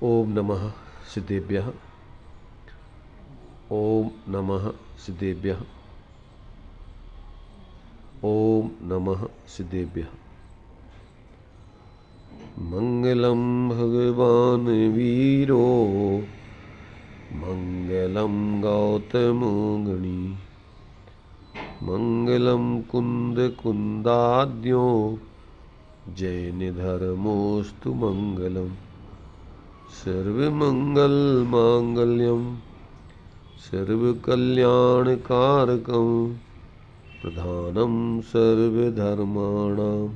ओम नमः सिद्धेभ्यः। ओम नमः सिद्धेभ्यः। ओम नमः सिद्धेभ्यः। मंगलम भगवान वीरो मंगलम गौतमोगणी मंगलम कुंद कुंदाद्यो जैन धर्मोस्तु मंगलम सर्वमंगल मांगल्यम सर्वकल्याणकारकं प्रधानं सर्वधर्माणां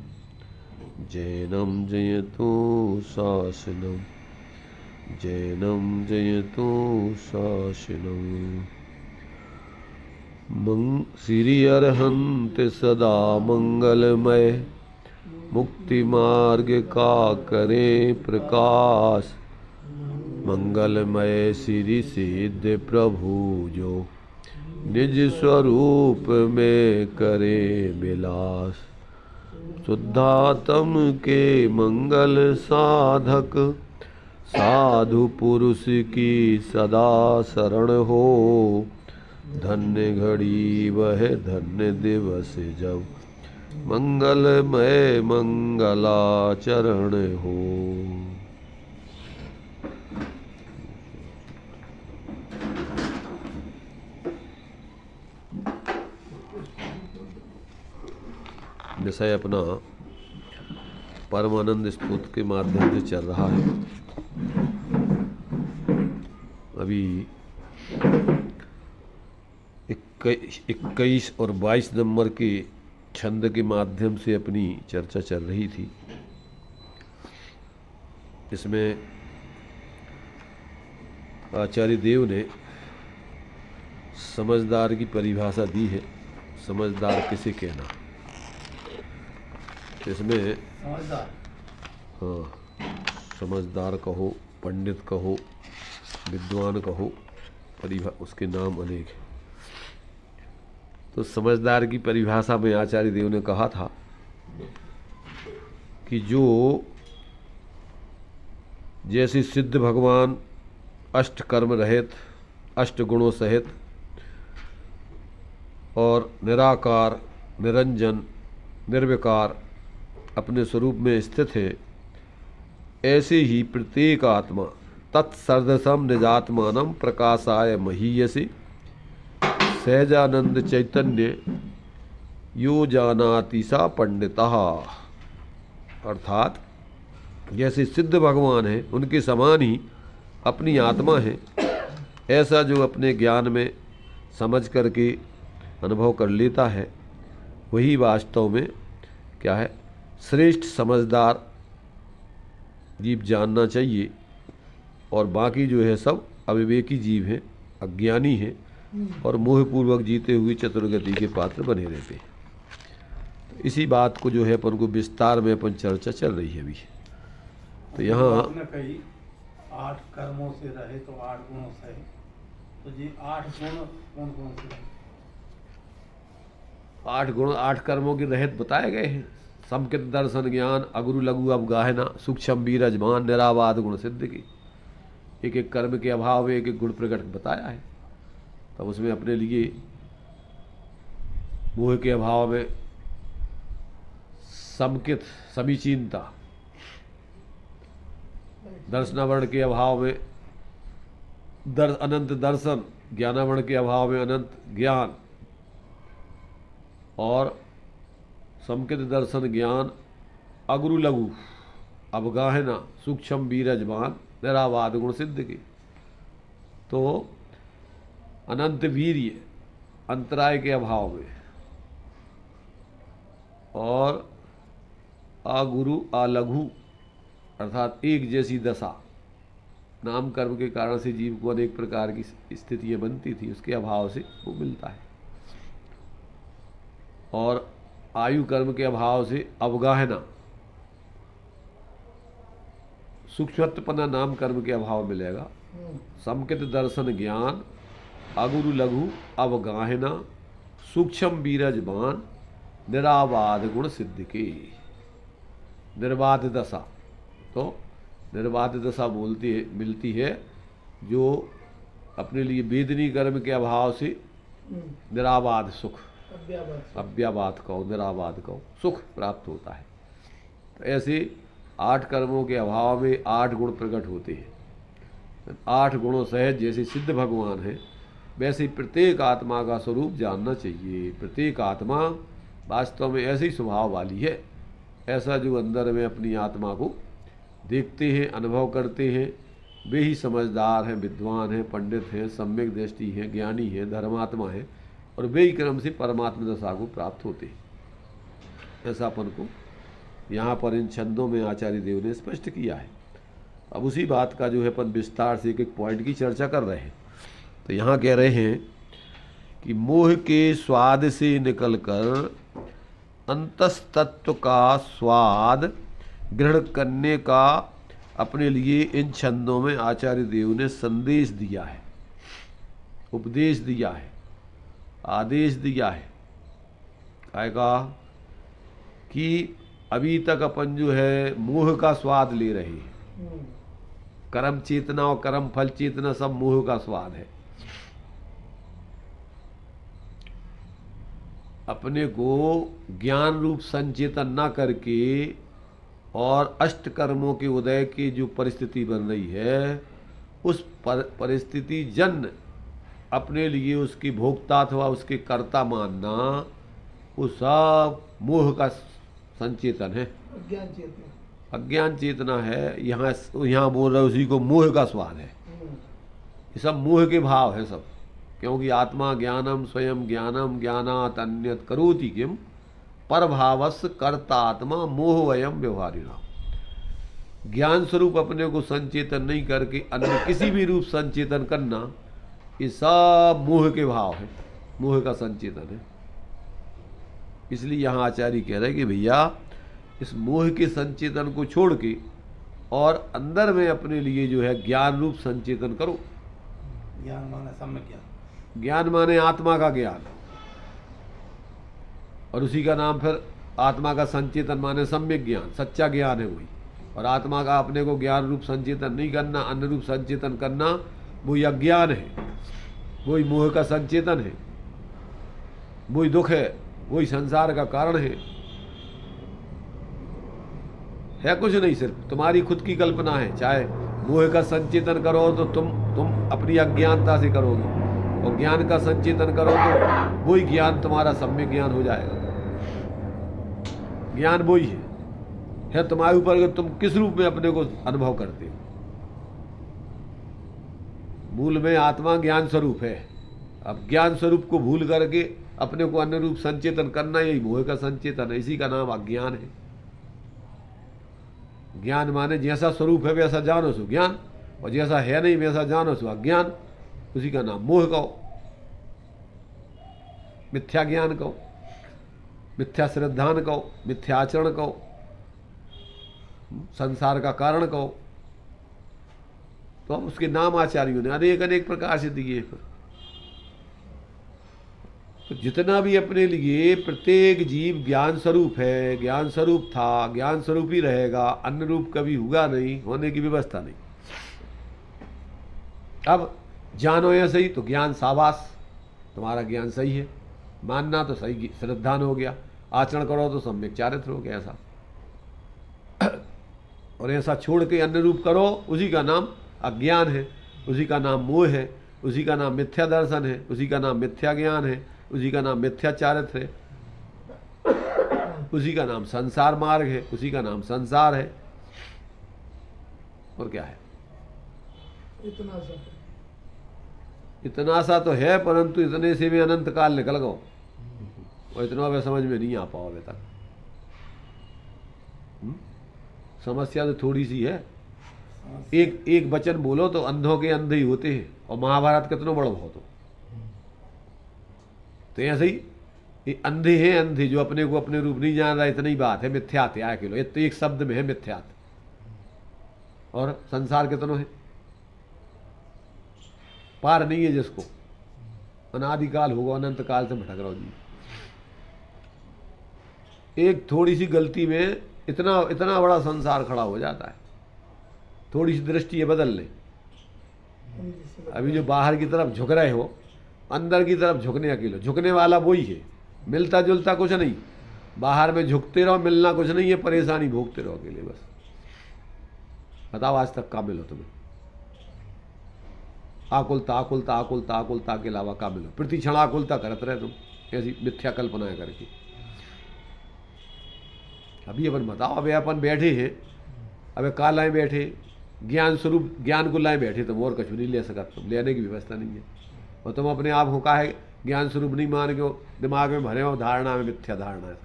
जैनं जयतु शासनं जैनं जयतु शासनं। श्री अरहंत सदा मंगलमय मुक्ति मार्ग का करें प्रकाश मंगलमय श्री सिद्ध प्रभु जो निज स्वरूप में करे विलास। शुद्धात्म के मंगल साधक साधु पुरुष की सदा शरण हो। धन्य घड़ी वह धन्य दिवस जब मंगलमय मंगलाचरण हो। विषय अपना परमानंद स्तोत्र के माध्यम से चल रहा है। अभी 21 और 22 नंबर के छंद के माध्यम से अपनी चर्चा चल रही थी। इसमें आचार्य देव ने समझदार की परिभाषा दी है। समझदार किसे कहना? इसमें हाँ, समझदार कहो, पंडित कहो, विद्वान कहो, उसके नाम अनेक हैं। तो समझदार की परिभाषा में आचार्य देव ने कहा था कि जो जैसे सिद्ध भगवान अष्ट कर्म रहित, अष्ट गुणों सहित और निराकार, निरंजन, निर्विकार अपने स्वरूप में स्थित है, ऐसे ही प्रत्येक आत्मा तत्सदृशम निजात्मानं प्रकाशाय महीयसी सहजानंद चैतन्य यो जानाति सा पंडितः। अर्थात जैसे सिद्ध भगवान है उनके समान ही अपनी आत्मा है, ऐसा जो अपने ज्ञान में समझ करके अनुभव कर लेता है वही वास्तव में क्या है? श्रेष्ठ समझदार जीव जानना चाहिए। और बाकी जो है सब अविवेकी जीव हैं, अज्ञानी हैं और मोहपूर्वक जीते हुए चतुर्गति के पात्र बने रहते हैं। तो इसी बात को जो है अपन को विस्तार में अपन चर्चा चल रही है अभी। तो यहाँ 8 कर्मों से रहे तो 8 गुणों से, तो जी 8 गुण कौन कौन से? 8 गुण 8 कर्मों के रहित बताए गए हैं। समकित दर्शन ज्ञान अगुरु लघु अवगाहना सूक्ष्म बीरजमान निराबाद गुण सिद्ध की। एक एक कर्म के अभाव में एक एक गुण प्रकट बताया है। तब उसमें अपने लिए मोह के अभाव में समकित समीचीनता, दर्शनावरण के अभाव में अनंत दर्शन, ज्ञानावरण के अभाव में अनंत ज्ञान और समकित दर्शन ज्ञान अगुरु लघु अवगाहना सूक्ष्म बीरजमान निराबाद गुण सिद्ध की। तो अनंत वीर्य अंतराय के अभाव में और अगुरु अलघु अर्थात एक जैसी दशा, नाम कर्म के कारण से जीव को अनेक प्रकार की स्थितियां बनती थी, उसके अभाव से वो मिलता है। और आयु कर्म के अभाव से अवगाहना, सूक्ष्मत्वपना नाम कर्म के अभाव मिलेगा। समकित दर्शन ज्ञान अगुरु लघु अवगाहना सूक्ष्म बीरजमान निराबाद गुण सिद्ध के। निर्बाध दशा तो निर्बाध दशा मिलती है जो अपने लिए वेदनी कर्म के अभाव से निराबाध सुख, अव्याबाद कहो, निराबाद कहो, सुख प्राप्त होता है। तो ऐसे 8 कर्मों के अभाव में 8 गुण प्रकट होते हैं। 8 गुणों सहित जैसे सिद्ध भगवान हैं, वैसे प्रत्येक आत्मा का स्वरूप जानना चाहिए। प्रत्येक आत्मा वास्तव में ऐसे ही स्वभाव वाली है। ऐसा जो अंदर में अपनी आत्मा को देखते हैं, अनुभव करते हैं, वे ही समझदार हैं, विद्वान हैं, पंडित हैं, सम्यक दृष्टि हैं, ज्ञानी हैं, धर्मात्मा हैं, और वे ही क्रम से परमात्मा दशा को प्राप्त होते हैं। ऐसा अपन को यहाँ पर इन छंदों में आचार्य देव ने स्पष्ट किया है। अब उसी बात का जो है अपन विस्तार से एक पॉइंट की चर्चा कर रहे हैं। तो यहाँ कह रहे हैं कि मोह के स्वाद से निकलकर अंतस्तत्व का स्वाद ग्रहण करने का अपने लिए इन छंदों में आचार्य देव ने संदेश दिया है, उपदेश दिया है, आदेश दिया है। कहेगा कि अभी तक अपन जो है मोह का स्वाद ले रहे हैं। कर्म चेतना और कर्म फल चेतना सब मोह का स्वाद है। अपने को ज्ञान रूप संचेतन ना करके और अष्ट कर्मों के उदय की जो परिस्थिति बन रही है, उस परिस्थिति जन अपने लिए उसकी भोक्ता अथवा उसके कर्ता मानना, वो सब मोह का संचेतन है, अज्ञान चेतना है। यहाँ बोल रहे उसी को मोह का स्वाद है। ये सब मोह के भाव है सब, क्योंकि आत्मा ज्ञानम स्वयं ज्ञानम ज्ञानात अन्यत करोति किम परभावस् कर्ता आत्मा मोह वयम व्यवहारिणा। ज्ञान स्वरूप अपने को संचेतन नहीं करके अन्य किसी भी रूप संचेतन करना, ये सब मोह के भाव है, मोह का संचेतन है। इसलिए यहाँ आचार्य कह रहे हैं कि भैया इस मोह के संचेतन को छोड़ के और अंदर में अपने लिए जो है ज्ञान रूप संचेतन करो। ज्ञान माने सम्यक ज्ञान, ज्ञान माने आत्मा का ज्ञान, और उसी का नाम फिर आत्मा का संचेतन माने सम्यक ज्ञान, सच्चा ज्ञान है वही। और आत्मा का अपने को ज्ञान रूप संचेतन नहीं करना, अन्य रूप संचेतन करना, वही अज्ञान है, वही मोह का संचेतन है, वही दुख है, वही संसार का कारण है कुछ नहीं, सिर्फ तुम्हारी खुद की कल्पना है। चाहे मोह का संचेतन करो तो तुम अपनी अज्ञानता से करोगे, और ज्ञान का संचेतन करो तो वही ज्ञान तुम्हारा सम्यक ज्ञान हो जाएगा। ज्ञान वही है तुम्हारे ऊपर कि तुम किस रूप में अपने को अनुभव करते हो। मूल में आत्मा ज्ञान स्वरूप है। अब ज्ञान स्वरूप को भूल करके अपने को अन्य रूप संचेतन करना, यही मोह का संचेतन है। इसी का नाम अज्ञान है। ज्ञान माने जैसा स्वरूप है वैसा जानो सो ज्ञान, और जैसा है नहीं वैसा जानो सो अज्ञान। उसी का नाम मोह कहो, मिथ्या ज्ञान कहो, मिथ्या श्रद्धान कहो, मिथ्या आचरण कहो, संसार का कारण कहो। तो अब उसके नाम आचार्यों ने अनेक अनेक प्रकार से दिए। तो जितना भी अपने लिए प्रत्येक जीव ज्ञान स्वरूप है, ज्ञान स्वरूप था, ज्ञान स्वरूप ही रहेगा, अन्य रूप कभी होगा नहीं, होने की व्यवस्था नहीं। अब जानो या सही तो ज्ञान शाबाश, तुम्हारा ज्ञान सही है, मानना तो सही श्रद्धान हो गया, आचरण करो तो सम्यक चारित्र हो गया ऐसा। और ऐसा छोड़ के अन्य रूप करो, उसी का नाम अज्ञान है, उसी का नाम मोह है, उसी का नाम मिथ्या दर्शन है, उसी का नाम मिथ्या ज्ञान है, उसी का नाम मिथ्या चारित्र है, उसी का नाम संसार मार्ग है, उसी का नाम संसार है। और क्या है? इतना सा तो है, परंतु इतने से भी अनंत काल निकल गो, और इतना वे समझ में नहीं आ पाओ अभी तक। समस्या तो थोड़ी सी है। एक वचन बोलो तो अंधों के अंधे ही होते हैं, और महाभारत कितना बड़ा हो तो ऐसे ही ये अंधे हैं, अंधे जो अपने को अपने रूप नहीं जान रहा, इतनी ही बात है। मिथ्यात है, किलो ये तो एक शब्द में है मिथ्यात। और संसार कितना है, पार नहीं है जिसको, अनादिकाल होगा, अनंत काल से भटक रहा हो जी। एक थोड़ी सी गलती में इतना इतना बड़ा संसार खड़ा हो जाता है। थोड़ी सी दृष्टि ये बदल लें। अभी जो बाहर की तरफ झुक रहे हो, अंदर की तरफ झुकने अकेले, झुकने वाला वही है, मिलता जुलता कुछ नहीं। बाहर में झुकते रहो, मिलना कुछ नहीं है, परेशानी भोगते रहो अकेले बस। बताओ आज तक का मिलो तुम्हें? आकुलता आकुलता आकुलता आकुलता के अलावा का मिलो? प्रति क्षण आकुलता करते रहे तुम, ऐसी मिथ्या कल्पनाएं करके। अभी अपन बताओ, अबे अपन बैठे हैं, अबे का लाए बैठे, ज्ञान स्वरूप ज्ञान को लाए बैठे, तुम और कुछ नहीं ले सकते, तुम लेने की व्यवस्था नहीं है। और तुम अपने आप को का है ज्ञान स्वरूप नहीं मान के दिमाग में भरे हो धारणा में, मिथ्या धारणा है।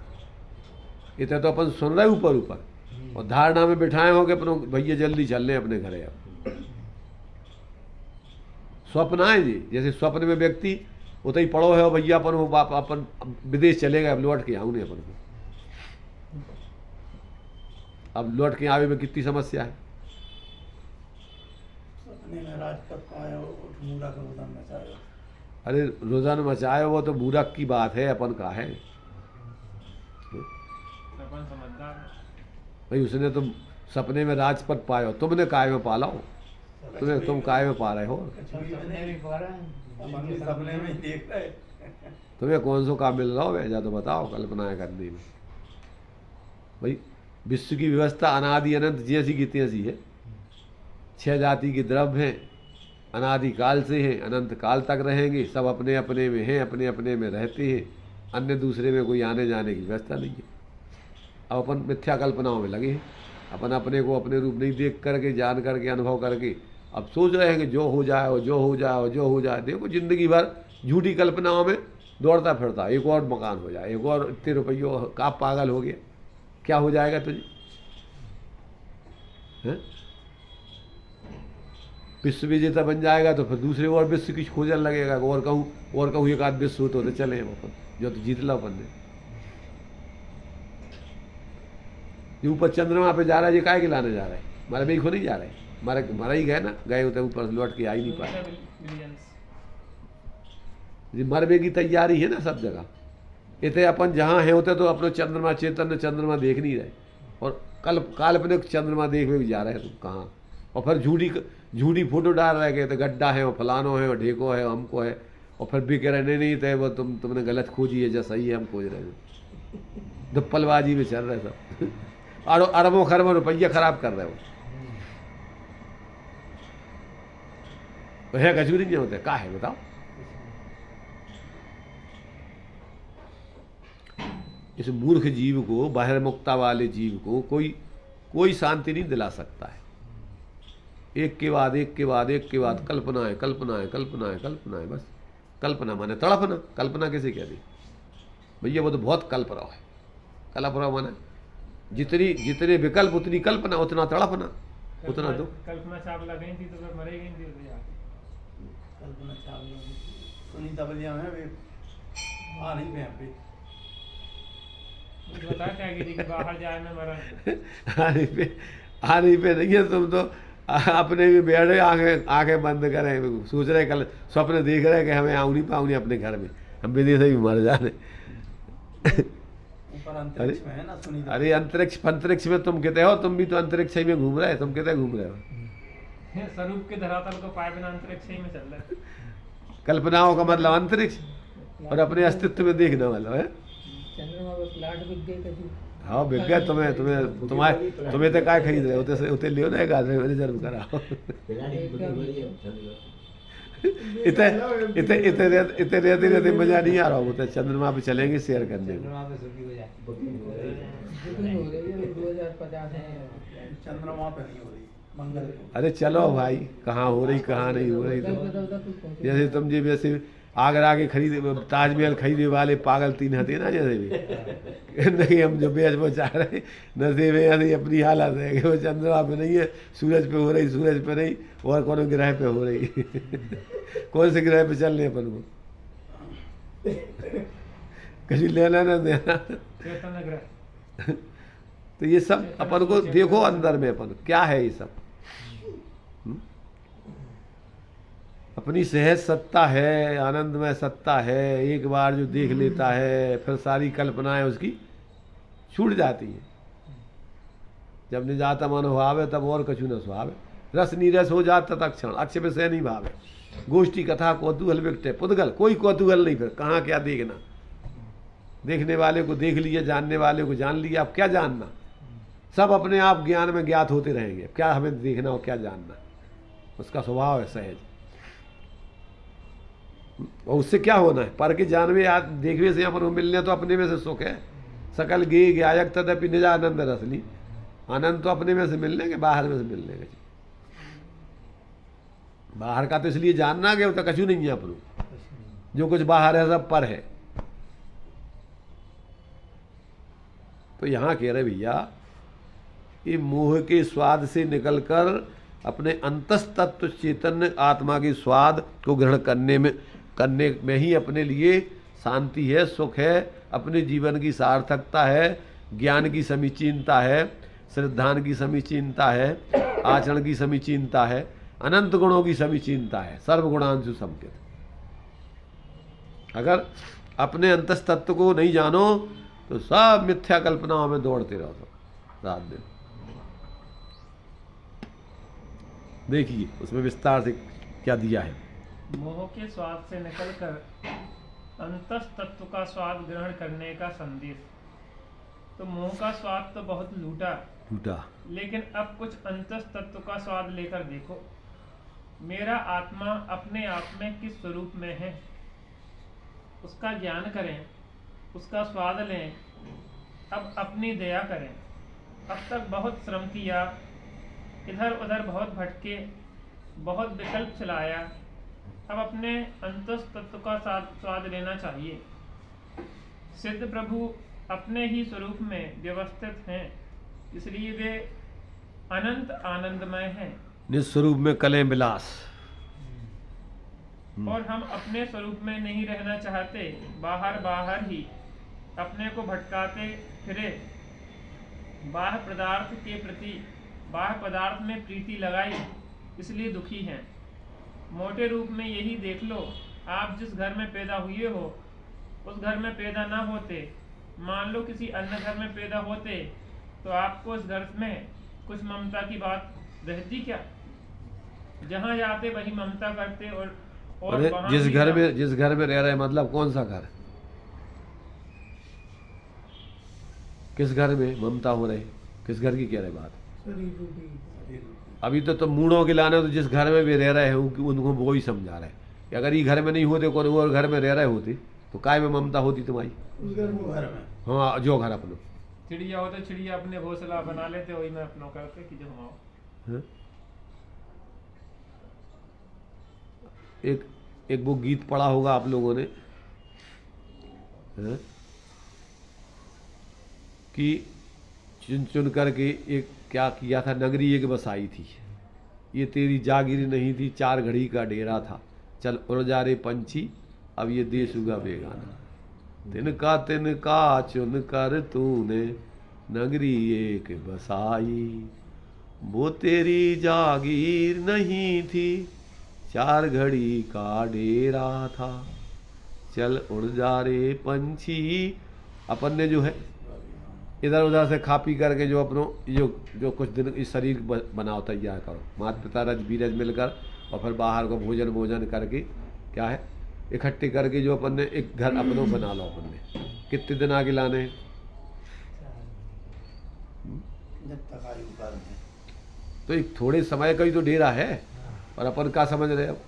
इतने तो अपन सुन रहे ऊपर ऊपर, और धारणा में बिठाए हो कि अपन भैया जल्दी चल रहे अपने घरे। अब स्वप्न आए जी, जैसे स्वप्न में व्यक्ति उतना ही पड़ो है भैया अपन वो अपन विदेश चले गए, अब लौट के आऊँ नहीं अपन को। अब लौट के आवे में कितनी समस्या है। सपने में राजपथ पाया, उठ मूड़ा का रोदन मचाया। अरे रोजाना मचाए वो तो मूर्ख की बात है, अपन का है अपन समझदार भाई। उसने तुम सपने में राजपथ पायो, तुमने काय में पाला हो? तुम काय में पा रहे हो? अपन भी सपने में ही देख रहे। तुम्हें कौन सा काम मिल रहा हो वैसा तो बताओ कल्पनाएं करने में। भाई विश्व की व्यवस्था अनादि अनंत जैसी की तैसी है। 6 जाति के द्रव्य हैं, अनादि काल से हैं, अनंत काल तक रहेंगे। सब अपने अपने में हैं, अपने अपने में रहते हैं, अन्य दूसरे में कोई आने जाने की व्यवस्था नहीं है। अब अपन मिथ्या कल्पनाओं में लगे हैं, अपन अपने को अपने रूप नहीं देख करके, जान करके, अनुभव करके अब सोच रहे हैं कि जो हो जाए हो, जो हो जाए हो, जो हो जाए। देखो जिंदगी भर झूठी कल्पनाओं में दौड़ता फिरता, एक और मकान हो जाए, एक और इतने रुपयों का, पागल हो गया, क्या हो जाएगा तुझे? हैं? विश्व विजेता बन जाएगा तो फिर दूसरे और विश्व की खोजने लगेगा, और कहूँ एक आध विश्व होते चले अपन, जो तो जीत ला अपन ने। ये ऊपर चंद्रमा पे जा रहा है, ये काय के लाने जा रहा है? हमारे भी खो नहीं जा रहे, हमारा ही गए ना, गए होते ऊपर लौट के आ ही नहीं पाए। मरबे की तैयारी है ना सब जगह। इतने अपन जहाँ है होते तो अपने चंद्रमा चैतन्य चंद्रमा देख नहीं रहे, और काल्पनिक चंद्रमा देखने भी जा रहे हैं तुम कहाँ। और फिर झूठी फोटो डाल रहे गए, तो गड्ढा है, और फलानो है, और ढेको है, हमको है, और फिर भी कह रहे नहीं थे वो तुमने गलत खोजी है, जैसा सही है हम खोज रहे हैं। दुप्पलबाजी में चल रहे सब, अरबों खरबों रुपया खराब कर रहे हो। है कचूरी नहीं होते, का है बताओ? इस मूर्ख जीव को, बाहर मुक्ता वाले जीव को कोई शांति नहीं दिला सकता है। एक के बाद एक के बाद एक के बाद कल्पनाएं कल्पनाएं कल्पनाएं कल्पनाएं, बस कल्पना माने तड़पना। कल्पना कैसे कह दी भैया? वो तो बहुत कल्प रहा है। कल्प रहा माने जितने विकल्प उतनी कल्पना, उतना तड़पना, उतना दुख। कल्पना चावला गई थी तो फिर मरे गई थी तो जाके। कल्पना चावला सुनीता विलियम है, वे आ नहीं पे यहाँ पे मुझे बता क्या गिरी कि बाहर जाए में मरा। आने पे नहीं है, तुम तो अपने भी बैठे आंखें बंद करें, सोच रहे, कल स्वप्न देख रहे कि हमें आऊँ नहीं पाऊँ अपने घर में, हम विदेश भी मर जाने। ऊपर अंतरिक्ष में है ना सुनीता। अरे अंतरिक्ष में तुम कहते हो, तुम भी तो अंतरिक्ष में घूम रहे, तुम कहते घूम रहे हो। स्वरूप के धरातल को पाए बिना अंतरिक्ष ही में चल रहा है। कल्पनाओं का मतलब अंतरिक्ष, और अपने अस्तित्व में देखना वाला है। चंद्रमा पर प्लाट बिक गए कभी। हाँ बिक गए। तुम्हें तो काय खरीद रहे होते, उते लियो ना, एक आदमी रिजर्व कराओ। इतने रहते मजा नहीं आ रहा होता। चंद्रमा पे चलेंगे शेयर करने में। चंद्रमा पे नहीं हो रही, मंगल पे। अरे चलो भाई, कहाँ हो रही कहाँ नहीं हो रही। तो जैसे तुम जी वैसे आगरा के खरीदे ताजमहल खरीदे वाले पागल 3 हथे ना, जैसे भी नहीं हम जो बेच बचा रहे नशे में, ऐसी अपनी हालत है कि वो चंद्रमा पे नहीं है, सूरज पे हो रही, सूरज पे नहीं, और कौन ग्रह पे हो रही। कौन से ग्रह पे चल रहे अपन को कहीं लेना ना देना। तो ये सब अपन को देखो अंदर में, अपन क्या है ये सब। अपनी सहज सत्ता है, आनंदमय सत्ता है। एक बार जो देख लेता है फिर सारी कल्पनाएं उसकी छूट जाती हैं। जब निजाता मन सुहावे तब और कछु न सुहावे। रस नीरस हो जात तत्क्षण अक्ष विषय नहीं भावे। गोष्ठी कथा कौतूहल विकटे पुद्गल, कोई कौतूहल नहीं, फिर कहाँ क्या देखना। देखने वाले को देख लिया, जानने वाले को जान लिया, अब क्या जानना। सब अपने आप ज्ञान में ज्ञात होते रहेंगे, क्या हमें देखना और क्या जानना। उसका स्वभाव है सहज। और उससे क्या होना है, पर के जानवे देखवे से अपन को मिलने तो अपने में से सुख है। सकल गे गायक तदपि निजानंद रसली, आनंद तो अपने में से मिलने के, बाहर में से मिलने के। बाहर का तो इसलिए जानना कि तो कछु नहीं है अपन को, जो कुछ बाहर है सब पर है। तो यहाँ कह रहे भैया ये मोह के स्वाद से निकलकर अपने अंतस तत्व चैतन्य आत्मा के स्वाद को ग्रहण करने में ही अपने लिए शांति है, सुख है, अपने जीवन की सार्थकता है, ज्ञान की समीचीनता है, श्रद्धान की समीचीनता है, आचरण की समीचीनता है, अनंत गुणों की समीचीनता है, सर्वगुणांशु संकेत। अगर अपने अंतस तत्व को नहीं जानो तो सब मिथ्या कल्पनाओं में दौड़ते रहो रात दिन। देखिए उसमें विस्तार से क्या दिया है। मोह के स्वाद से निकलकर अंतस तत्व का स्वाद ग्रहण करने का संदेश। तो मोह का स्वाद तो बहुत लूटा, लेकिन अब कुछ अंतस तत्व का स्वाद लेकर देखो। मेरा आत्मा अपने आप में किस स्वरूप में है, उसका ज्ञान करें, उसका स्वाद लें। अब अपनी दया करें। अब तक बहुत श्रम किया, इधर उधर बहुत भटके, बहुत विकल्प चलाया। अब अपने अंतस तत्व का स्वाद लेना चाहिए। सिद्ध प्रभु अपने ही स्वरूप में व्यवस्थित हैं, इसलिए वे अनंत आनंदमय हैं। निस्वरूप में कलें विलास। और हम अपने स्वरूप में नहीं रहना चाहते, बाहर बाहर ही अपने को भटकाते फिरे। बाह्य पदार्थ के प्रति, बाह्य पदार्थ में प्रीति लगाई, इसलिए दुखी हैं। मोटे रूप में यही देख लो, आप जिस घर में पैदा हुए हो उस घर में पैदा ना होते, मान लो किसी अन्य घर में पैदा होते, तो आपको इस घर में कुछ ममता की बात रहती क्या? जहाँ जाते वही ममता करते। और वहाँ जिस घर में रह रहे, मतलब कौन सा घर, किस घर में ममता हो रही, किस घर की कह रहे बात? अभी तो तुम मूड़ों के लाने, तो जिस घर में भी रह रहे हैं उनको वो ही समझा रहे हैं कि अगर ये घर में नहीं होते, कोई और घर में रह रहे होते तो काय में ममता होती तुम्हारी? घर में। हाँ, जो घर अपनो चिड़िया हो तो चिड़िया अपने घोंसला बना लेते, वही में अपना करते कि जो हम आओ। एक वो गीत पढ़ा होगा आप लोगों ने, कि चुन चुन करके एक क्या किया था, नगरी एक बसाई थी, ये तेरी जागीर नहीं थी, 4 घड़ी का डेरा था, चल उड़ जा रे पंछी, अब ये देश उगा बेगाना। तिनका चुन कर तूने नगरी एक बसाई, वो तेरी जागीर नहीं थी, 4 घड़ी का डेरा था, चल उड़ जा रे पंछी। अपन ने जो है इधर उधर से खा पी करके जो अपनों जो कुछ दिन इस शरीर बनाओ तैयार करो, माता पिता रज बीरज मिलकर, और फिर बाहर को भोजन करके क्या है इकट्ठे करके जो अपन ने एक घर अपनों बना लो। अपन ने कितने दिन आगे लाने हैं? जब तक आयु भर है। तो एक थोड़े समय का ही तो डेरा है, और अपन क्या समझ रहे अब,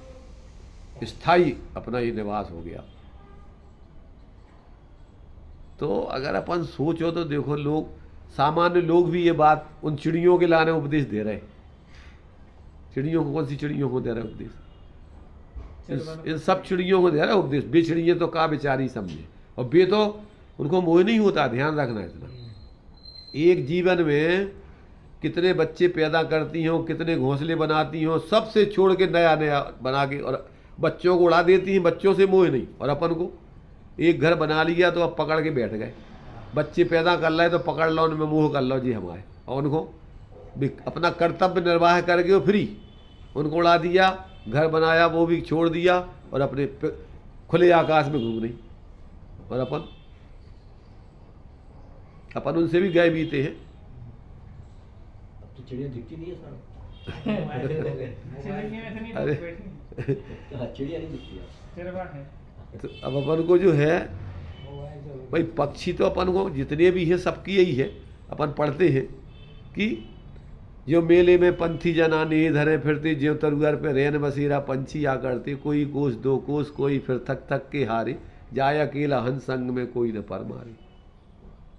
स्थायी अपना ये निवास हो गया। तो अगर अपन सोचो तो देखो, लोग सामान्य लोग भी ये बात उन चिड़ियों के लाने उपदेश दे रहे। चिड़ियों को, कौन सी चिड़ियों को दे रहे उपदेश? इन सब चिड़ियों को दे रहे उपदेश। बे चिड़िये तो का बेचारी समझे, और बे तो उनको मोह नहीं होता, ध्यान रखना इतना। एक जीवन में कितने बच्चे पैदा करती हो, कितने घोंसले बनाती हो, सबसे छोड़ के नया नया बना के, और बच्चों को उड़ा देती हैं, बच्चों से मोह नहीं। और अपन को एक घर बना लिया तो अब पकड़ के बैठ गए, बच्चे पैदा कर रहे तो पकड़ लो, उनमें मोह कर लो जी हमारे, और उनको अपना कर्तव्य निर्वाह करके वो फ्री, उनको उड़ा दिया, घर बनाया वो भी छोड़ दिया, और अपने खुले आकाश में घूम रही। और अपन उनसे भी गए बीते हैं। अब तो चिड़िया दिखती नहीं है सर। चिड़िया ऐसे नहीं अरे। बैठी, चिड़िया नहीं दिखती है। चिरवा है। तो अब अपन को जो है भाई, पक्षी तो अपन को जितने भी हैं सबकी यही है। अपन पढ़ते हैं कि जो मेले में पंथी जनाने धरे फिरते, ज्यों तरुअर पे रेन बसेरा पंछी आ करते, कोई कोस दो कोस कोई फिर थक थक के हारे, जाय अकेला हंस संग में कोई न पर मारे।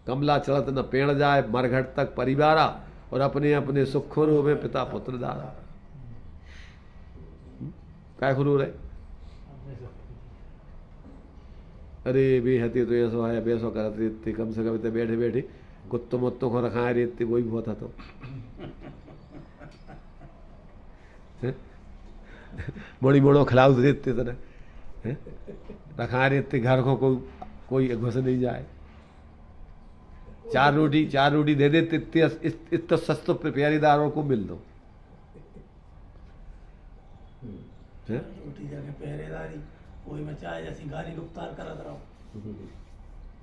कमला चढ़त न पेड़ जाए, मरघट तक परिवारा, और अपने अपने सुखों में पिता पुत्र दारा। काय खुरू रहे? अरे बेहते तो ऐसो है, बेसो करते इतने, कम से कम इतने बैठे बैठे कुत्तों मुत्तों को रखा है इतने, वही बहुत था तो बड़ी बड़ो खिलाऊ देते थे ना, रखा रहते घर को, कोई घुस नहीं जाए। चार रोटी दे देते, इतने सस्तो प्यारीदारों को मिल दो। छोटी जगह पहरेदारी, कोई में चाहे जैसी गाड़ी गुप्तार करत रहो।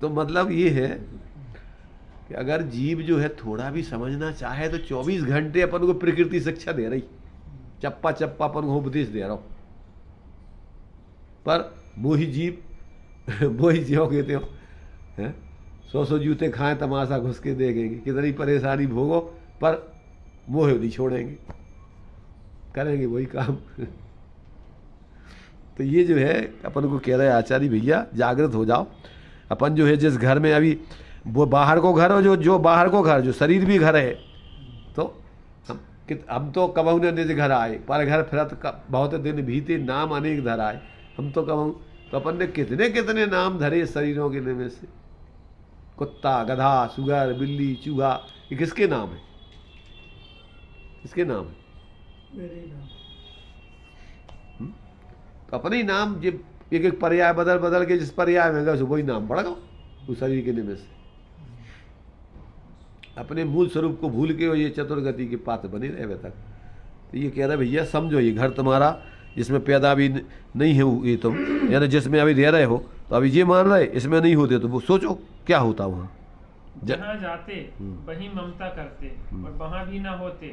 तो मतलब ये है कि अगर जीव जो है थोड़ा भी समझना चाहे तो 24 घंटे अपन को प्रकृति शिक्षा दे रही, चप्पा चप्पा अपन को उपदेश दे रहा हो। पर मोही जीव मोही जीव कहते हो हैं, 100 जूते खाएं तमाशा घुस के देखेंगे, कितनी परेशानी भोगो पर मोह नहीं छोड़ेंगे, करेंगे वही काम। तो ये जो है अपन को कह रहे हैं आचार्य भैया, जागृत हो जाओ। अपन जो है जिस घर में अभी वो बाहर को घर हो, जो बाहर को घर, जो शरीर भी घर है, तो हम तो कबहू ने निज घर आए, पर घर फिरत बहुत दिन बीते, नाम अनेक धर आए। हम तो कबहू, तो अपन ने कितने कितने नाम धरे शरीरों के में से, कुत्ता गधा सुगर बिल्ली चूहा, ये किसके नाम है? किसके नाम है? मेरे ही नाम। तो अपने ही नाम जब एक एक पर्याय बदल बदल के जिस पर्याय में गए वही नाम बढ़ गया उस शरीर के निमित्त से। अपने मूल स्वरूप को भूल के ये चतुर्गति के पात्र बने रहे तक। तो ये कह रहे भैया समझो, ये घर तुम्हारा जिसमें पैदा भी नहीं है ये तुम, यानी जिसमें अभी रह रहे हो, तो अभी ये मान रहे इसमें नहीं होते तो वो सोचो क्या होता वहाँ। जहाँ जाते वहीं ममता करते, और वहाँ भी ना होते,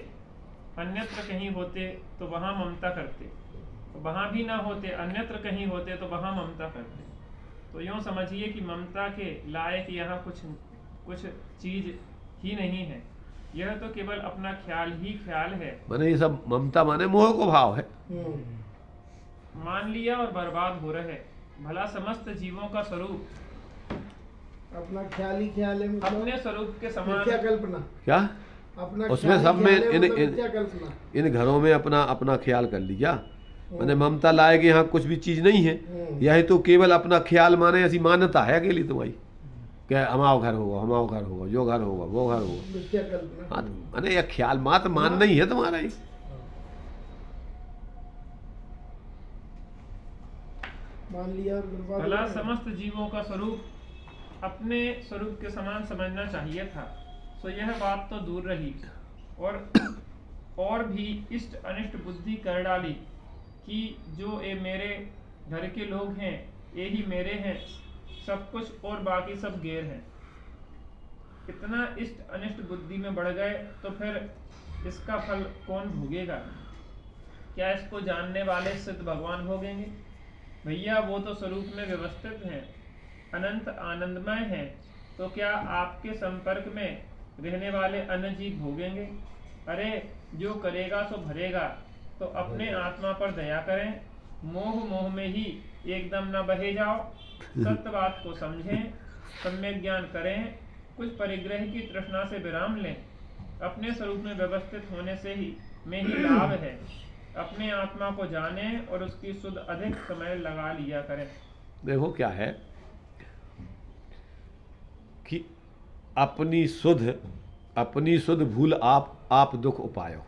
अन्यत्र कहीं होते तो वहाँ ममता करते, वहाँ भी ना होते अन्यत्र कहीं होते तो वहाँ ममता करते। तो यूँ समझिए कि ममता के लायक यहाँ कुछ चीज ही नहीं है। यह तो केवल अपना ख्याल ही ख्याल है। माने ये सब ममता माने मोह को भाव है। मान लिया और बर्बाद हो रहे। भला समस्त जीवों का स्वरूप अपना ख्याल ही ख्याल है, मतलब अपने स्वरूप के समान। क्या कल्पना, क्या अपना उसमें ख्याल सब ही में ख्याल है, इन मतलब इन क्या कल्पना। इन घरों में अपना अपना ख्याल कर लिया। मैंने ममता लाए कि यहाँ कुछ भी चीज नहीं है, यह तो केवल अपना ख्याल माने, ऐसी मान्यता है अकेली तुम्हारी क्या हमारा घर होगा, हमारा घर होगा, जो घर होगा वो घर होगा। मिथ्या कल्पना। हाँ, अरे यह ख्याल मात्र मान नहीं है तुम्हारा ही। मान लिया और बर्बाद हो भला गया। समस्त जीवों का स्वरूप अपने स्वरूप के समान समझना चाहिए था। सो यह बात तो दूर रही, और भी इष्ट अनिष्ट बुद्धि कर डाली कि जो ये मेरे घर के लोग हैं, ये ही मेरे हैं, सब कुछ और बाकी सब गैर हैं। इतना इष्ट अनिष्ट बुद्धि में बढ़ गए तो फिर इसका फल कौन भोगेगा? क्या इसको जानने वाले सिद्ध भगवान भोगेंगे? भैया वो तो स्वरूप में व्यवस्थित हैं, अनंत आनंदमय हैं, तो क्या आपके संपर्क में रहने वाले अन्य जीव भोगेंगे? अरे जो करेगा सो भरेगा। तो अपने आत्मा पर दया करें, मोह में ही एकदम न बहे जाओ, सत्य बात को समझें, सम्यक ज्ञान करें, कुछ परिग्रह की तृष्णा से विराम लें। अपने स्वरूप में व्यवस्थित होने से ही में ही लाभ है। अपने आत्मा को जानें और उसकी शुद्ध अधिक समय लगा लिया करें। देखो क्या है कि अपनी शुद्ध भूल आप दुख उपायो।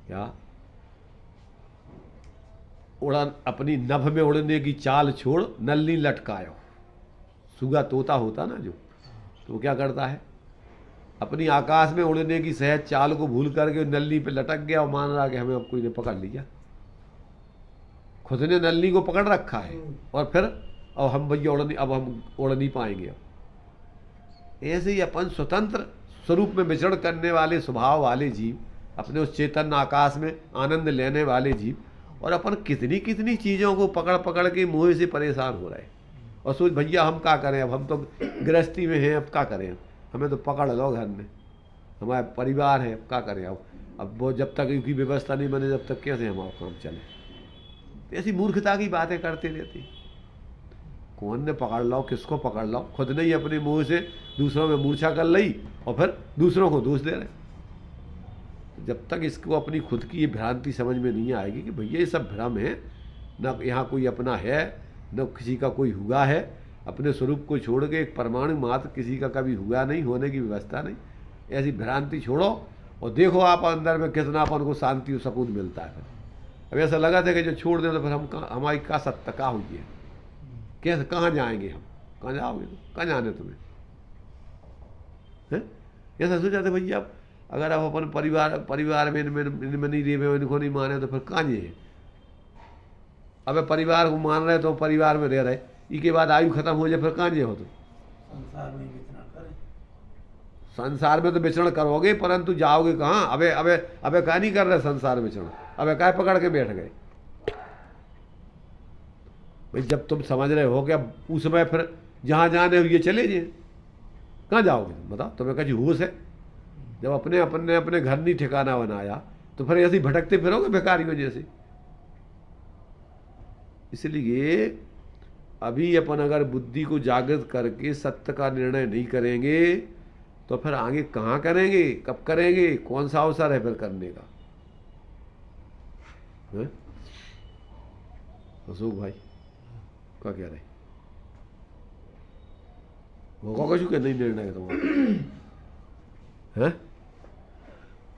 क्या उड़न अपनी नभ में उड़ने की चाल छोड़ नल्ली लटकायो। सुगा तोता होता ना जो, तो वो क्या करता है, अपनी आकाश में उड़ने की सहज चाल को भूल करके नल्ली पे लटक गया और मान रहा कि हमें अब कोई ने पकड़ लिया। खुद ने नल्ली को पकड़ रखा है और फिर अब हम भैया हम उड़ नहीं पाएंगे। अब ऐसे ही अपन स्वतंत्र स्वरूप में विचरण करने वाले स्वभाव वाले जीव अपने उस चैतन्य आकाश में आनंद लेने वाले जीव, और अपन कितनी कितनी चीज़ों को पकड़ पकड़ के मोह से परेशान हो रहे हैं। और सोच भैया हम क्या करें, अब हम तो गृहस्थी में हैं, अब क्या करें, हमें तो पकड़ लो घर में, हमारा परिवार है, अब क्या करें। अब वो जब तक इनकी व्यवस्था नहीं बने तब तक कैसे हमारा काम चले। ऐसी मूर्खता की बातें करते रहती। कौन ने पकड़ लो, किसको पकड़ लो, खुद ने ही अपने मुंह से दूसरों में मूर्छा कर ली और फिर दूसरों को दोष दे रहे। जब तक इसको अपनी खुद की ये भ्रांति समझ में नहीं आएगी कि भैया ये सब भ्रम है, न यहाँ कोई अपना है, न किसी का कोई हुआ है, अपने स्वरूप को छोड़ के एक परमाणु मात्र किसी का कभी हुआ नहीं, होने की व्यवस्था नहीं। ऐसी भ्रांति छोड़ो और देखो आप अंदर में कितना अपन को शांति और सुकून मिलता है। अब ऐसा लगा था कि जो छोड़ दें तो फिर हम हमारी क्या सत्ता क्या हुई है, कैसे कहाँ जाएंगे हम, कहाँ जाओगे, तो कहाँ जाने तुम्हें हैं। ऐसा सोचा था भैया अगर आप अपन परिवार में इनमें नहीं रहे, इनको नहीं माने तो फिर कहाँ जाए। अब परिवार को मान रहे तो परिवार में रह रहे, इसके बाद आयु खत्म हो जाए फिर कहाँ जाए हो तुम। संसार में विचरण करें, संसार में तो विचरण करोगे परंतु जाओगे कहाँ। अबे अबे अबे क्या नहीं कर रहे संसार विचरण, अबे क्या पकड़ के बैठ गए भाई। जब तुम समझ रहे हो क्या उस समय फिर जहाँ जाने हुए चले जाए, कहाँ जाओगे बताओ। तुम्हें कहीं होश है। जब अपने घर नहीं ठिकाना बनाया तो फिर ऐसे भटकते फिरोगे बेकारियों जैसे। इसलिए अभी अपन अगर बुद्धि को जागृत करके सत्य का निर्णय नहीं करेंगे तो फिर आगे कहाँ करेंगे, कब करेंगे, कौन सा अवसर है फिर करने का। है? अशोक भाई क्या कह रहे होगा कछु के नहीं निर्णय तुम्हारा है,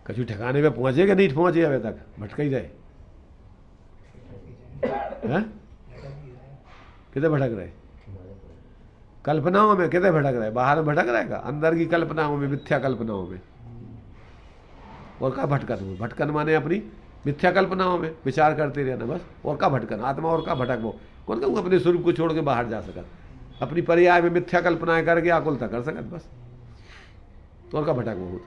कछु ठिकाने पे पहुंचे कि नहीं पहुंचे, अभी तक भटक ही रहे हैं। कितने भटक रहे, कल्पनाओं में कितने भटक रहे, बाहर में भटक रहेगा, अंदर की कल्पनाओं में, मिथ्या कल्पनाओं में। और क्या भटकन हो, भटकन माने अपनी मिथ्या कल्पनाओं में विचार करते रहना बस। और का भटकन आत्मा, और का भटक वो कौन कहूँ अपने स्वरूप को छोड़ के बाहर जा सकत, अपनी पर्याय में मिथ्या कल्पनाएं करके आकुलता कर सकत बस। और का भटक वो।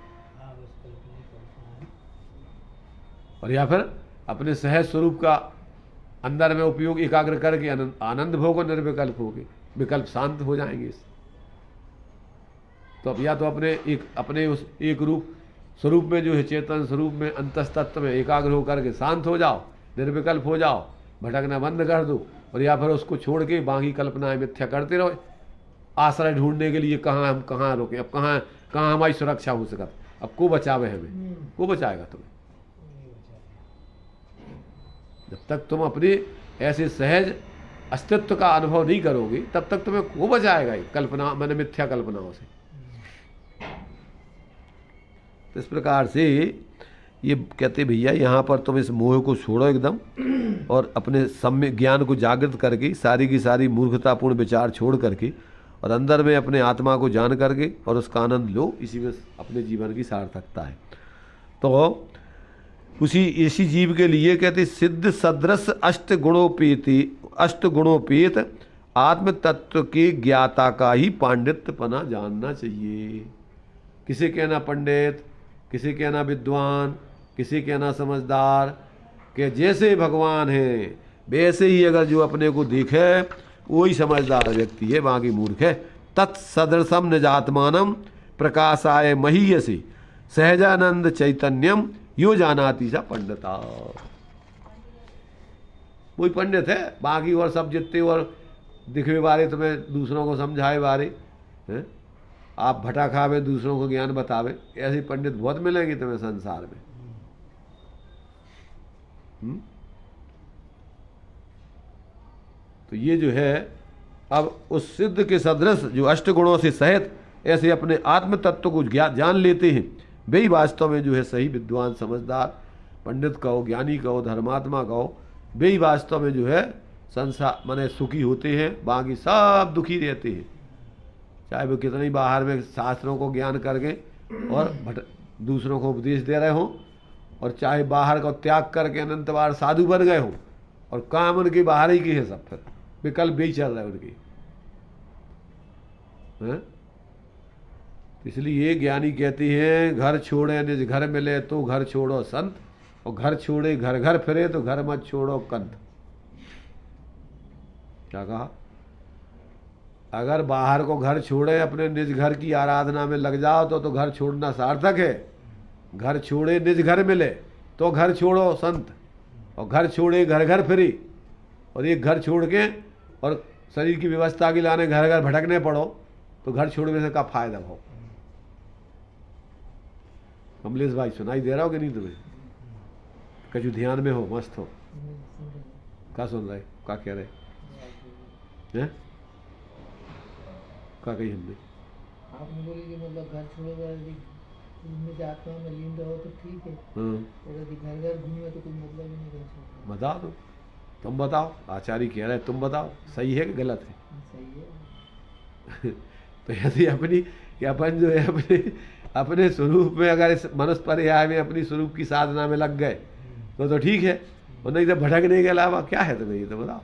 और या फिर अपने सहज स्वरूप का अंदर में उपयोग एकाग्र करके आनंद भोगो निर्विकल्प होगे, विकल्प शांत हो जाएंगे इससे। तो अब या तो अपने उस एक रूप स्वरूप में जो है चेतन स्वरूप में अंतस्तत्व में एकाग्र होकर के शांत हो जाओ, निर्विकल्प हो जाओ, भटकना बंद कर दो। और या फिर उसको छोड़ के बाकी कल्पनाएं मिथ्या करते रहो, आश्रय ढूंढने के लिए कहाँ हम कहाँ रोकें, अब कहाँ हमारी सुरक्षा हो सकत, अब को बचावे हमें, को बचाएगा तुम्हें। जब तक तुम अपने ऐसे सहज अस्तित्व का अनुभव नहीं करोगे तब तक तुम्हें को बचाएगा कल्पना मैंने मिथ्या कल्पनाओं से। तो इस प्रकार से ये कहते भैया यहाँ पर तुम इस मोह को छोड़ो एकदम और अपने सम्य ज्ञान को जागृत करके सारी की सारी मूर्खतापूर्ण विचार छोड़ करके और अंदर में अपने आत्मा को जान करके और उसका आनंद लो। इसी में अपने जीवन की सार्थकता है। तो इसी जीव के लिए कहते सिद्ध सदृश अष्ट गुणोपेत आत्म तत्व के ज्ञाता का ही पांडित्यपना जानना चाहिए। किसे कहना पंडित, किसे कहना विद्वान, किसे कहना समझदार, कि जैसे भगवान है वैसे ही अगर जो अपने को देखे वही समझदार व्यक्ति है, बाकी मूर्ख है। तत्सदृशम निजात्मानम प्रकाशाय महीयसी सहजानंद चैतन्यम यो जानाति सा पंडिता। वही पंडित है, बाकी और सब जितने और दिखवे बारे तुम्हें दूसरों को समझाए बारे हैं, आप भटा खावे दूसरों को ज्ञान बतावे, ऐसे पंडित बहुत मिलेंगे तुम्हें संसार में। तो ये जो है अब उस सिद्ध के सदृश जो अष्ट गुणों से सहित ऐसे अपने आत्म तत्व को जान लेते हैं, वे ही वास्तव में जो है सही विद्वान समझदार पंडित कहो, ज्ञानी कहो, धर्मात्मा कहो, वे ही वास्तव में जो है संसार माने सुखी होते हैं, बाकी सब दुखी रहते हैं। चाहे वो कितनी बाहर में शास्त्रों को ज्ञान करके और दूसरों को उपदेश दे रहे हों, और चाहे बाहर का त्याग करके अनंत बार साधु बन गए हों, और काम उनके बाहर ही की है, सब फिर विकल्प भी चल रहे हैं उनके। इसलिए ये ज्ञानी कहते हैं घर छोड़े निज घर मिले तो घर छोड़ो संत, और घर छोड़े घर घर फिरे तो घर मत छोड़ो कंत। क्या कहा? अगर बाहर को घर छोड़े अपने निज घर की आराधना में लग जाओ तो घर छोड़ना सार्थक है। घर छोड़े निज घर मिले तो घर छोड़ो संत, और घर छोड़े घर घर फिरी, और एक घर छोड़ के और शरीर की व्यवस्था के लाने घर घर भटकने पड़ो तो घर छोड़ने से का फायदा हो? कमलेश भाई सुनाई दे रहा हो कि नहीं तुम्हें? कछु ध्यान में हो, मस्त हो, क्या सुन रहे, क्या कह रहे हैं? क्या कही हमने? आपने बोली कि मतलब घर छोड़ो यदि में आत्मा में लीन रहो तो ठीक है, और यदि घर घर घूमे तो कोई मतलब ही नहीं। घर छोड़ो बता दो, तुम बताओ, आचार्य कह रहे तुम बताओ, सही है कि गलत है? सही है। तो यदि अपनी कि अपन जो है अपने स्वरूप में, अगर इस मनुष्य पर्याय में अपनी स्वरूप की साधना में लग गए तो ठीक है, और नहीं तो भटकने के अलावा क्या है तुम्हें? ये तो बताओ,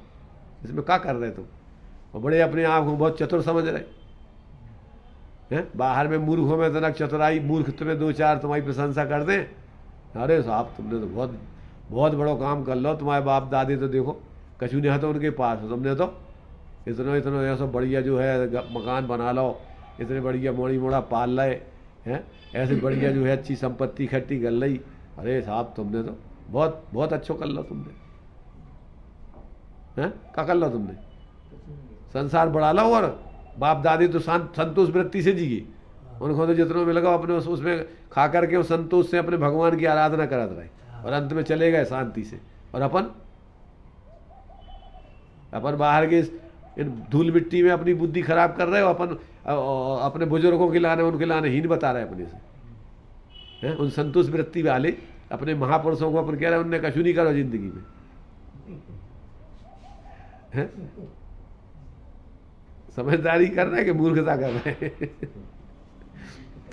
इसमें क्या कर रहे तुम? और बड़े अपने आप को बहुत चतुर समझ रहे हैं। बाहर में मूर्खों में तनक चतुराई, मूर्ख तुम्हें दो चार तुम्हारी प्रशंसा कर दें, अरे साहब तुमने तो बहुत बहुत बड़ो काम कर लो, तुम्हारे बाप दादी तो देखो कछु नहीं तो उनके पास, तुमने तो इतना इतना ऐसा बढ़िया जो है मकान बना लो, इतने बढ़िया मोड़ी मोड़ा पाल रहे हैं, ऐसे बढ़िया जो है अच्छी संपत्ति इकट्ठी कर ली, अरे साहब तुमने तो बहुत बहुत अच्छो कर लो तुमने, हैं क्या कर लो तुमने? संसार बढ़ा लो, और बाप दादी तो संतोष वृत्ति से जीगी, उनको तो जितना मिल गया अपने उसमें खा करके उस संतोष से अपने भगवान की आराधना करत रहे, और अंत में चले गए शांति से। और अपन बाहर के इन धूल मिट्टी में अपनी बुद्धि खराब कर रहे हो, अपन अपने बुजुर्गों के लाने उनके लाने हीन बता रहे अपने से, हैं? उन संतोष वृत्ति वाले अपने महापुरुषों को अपन कह रहे हैं उनने कछु नहीं करो जिंदगी में, हैं? समझदारी कर रहे हैं कि मूर्खता कर रहे हैं?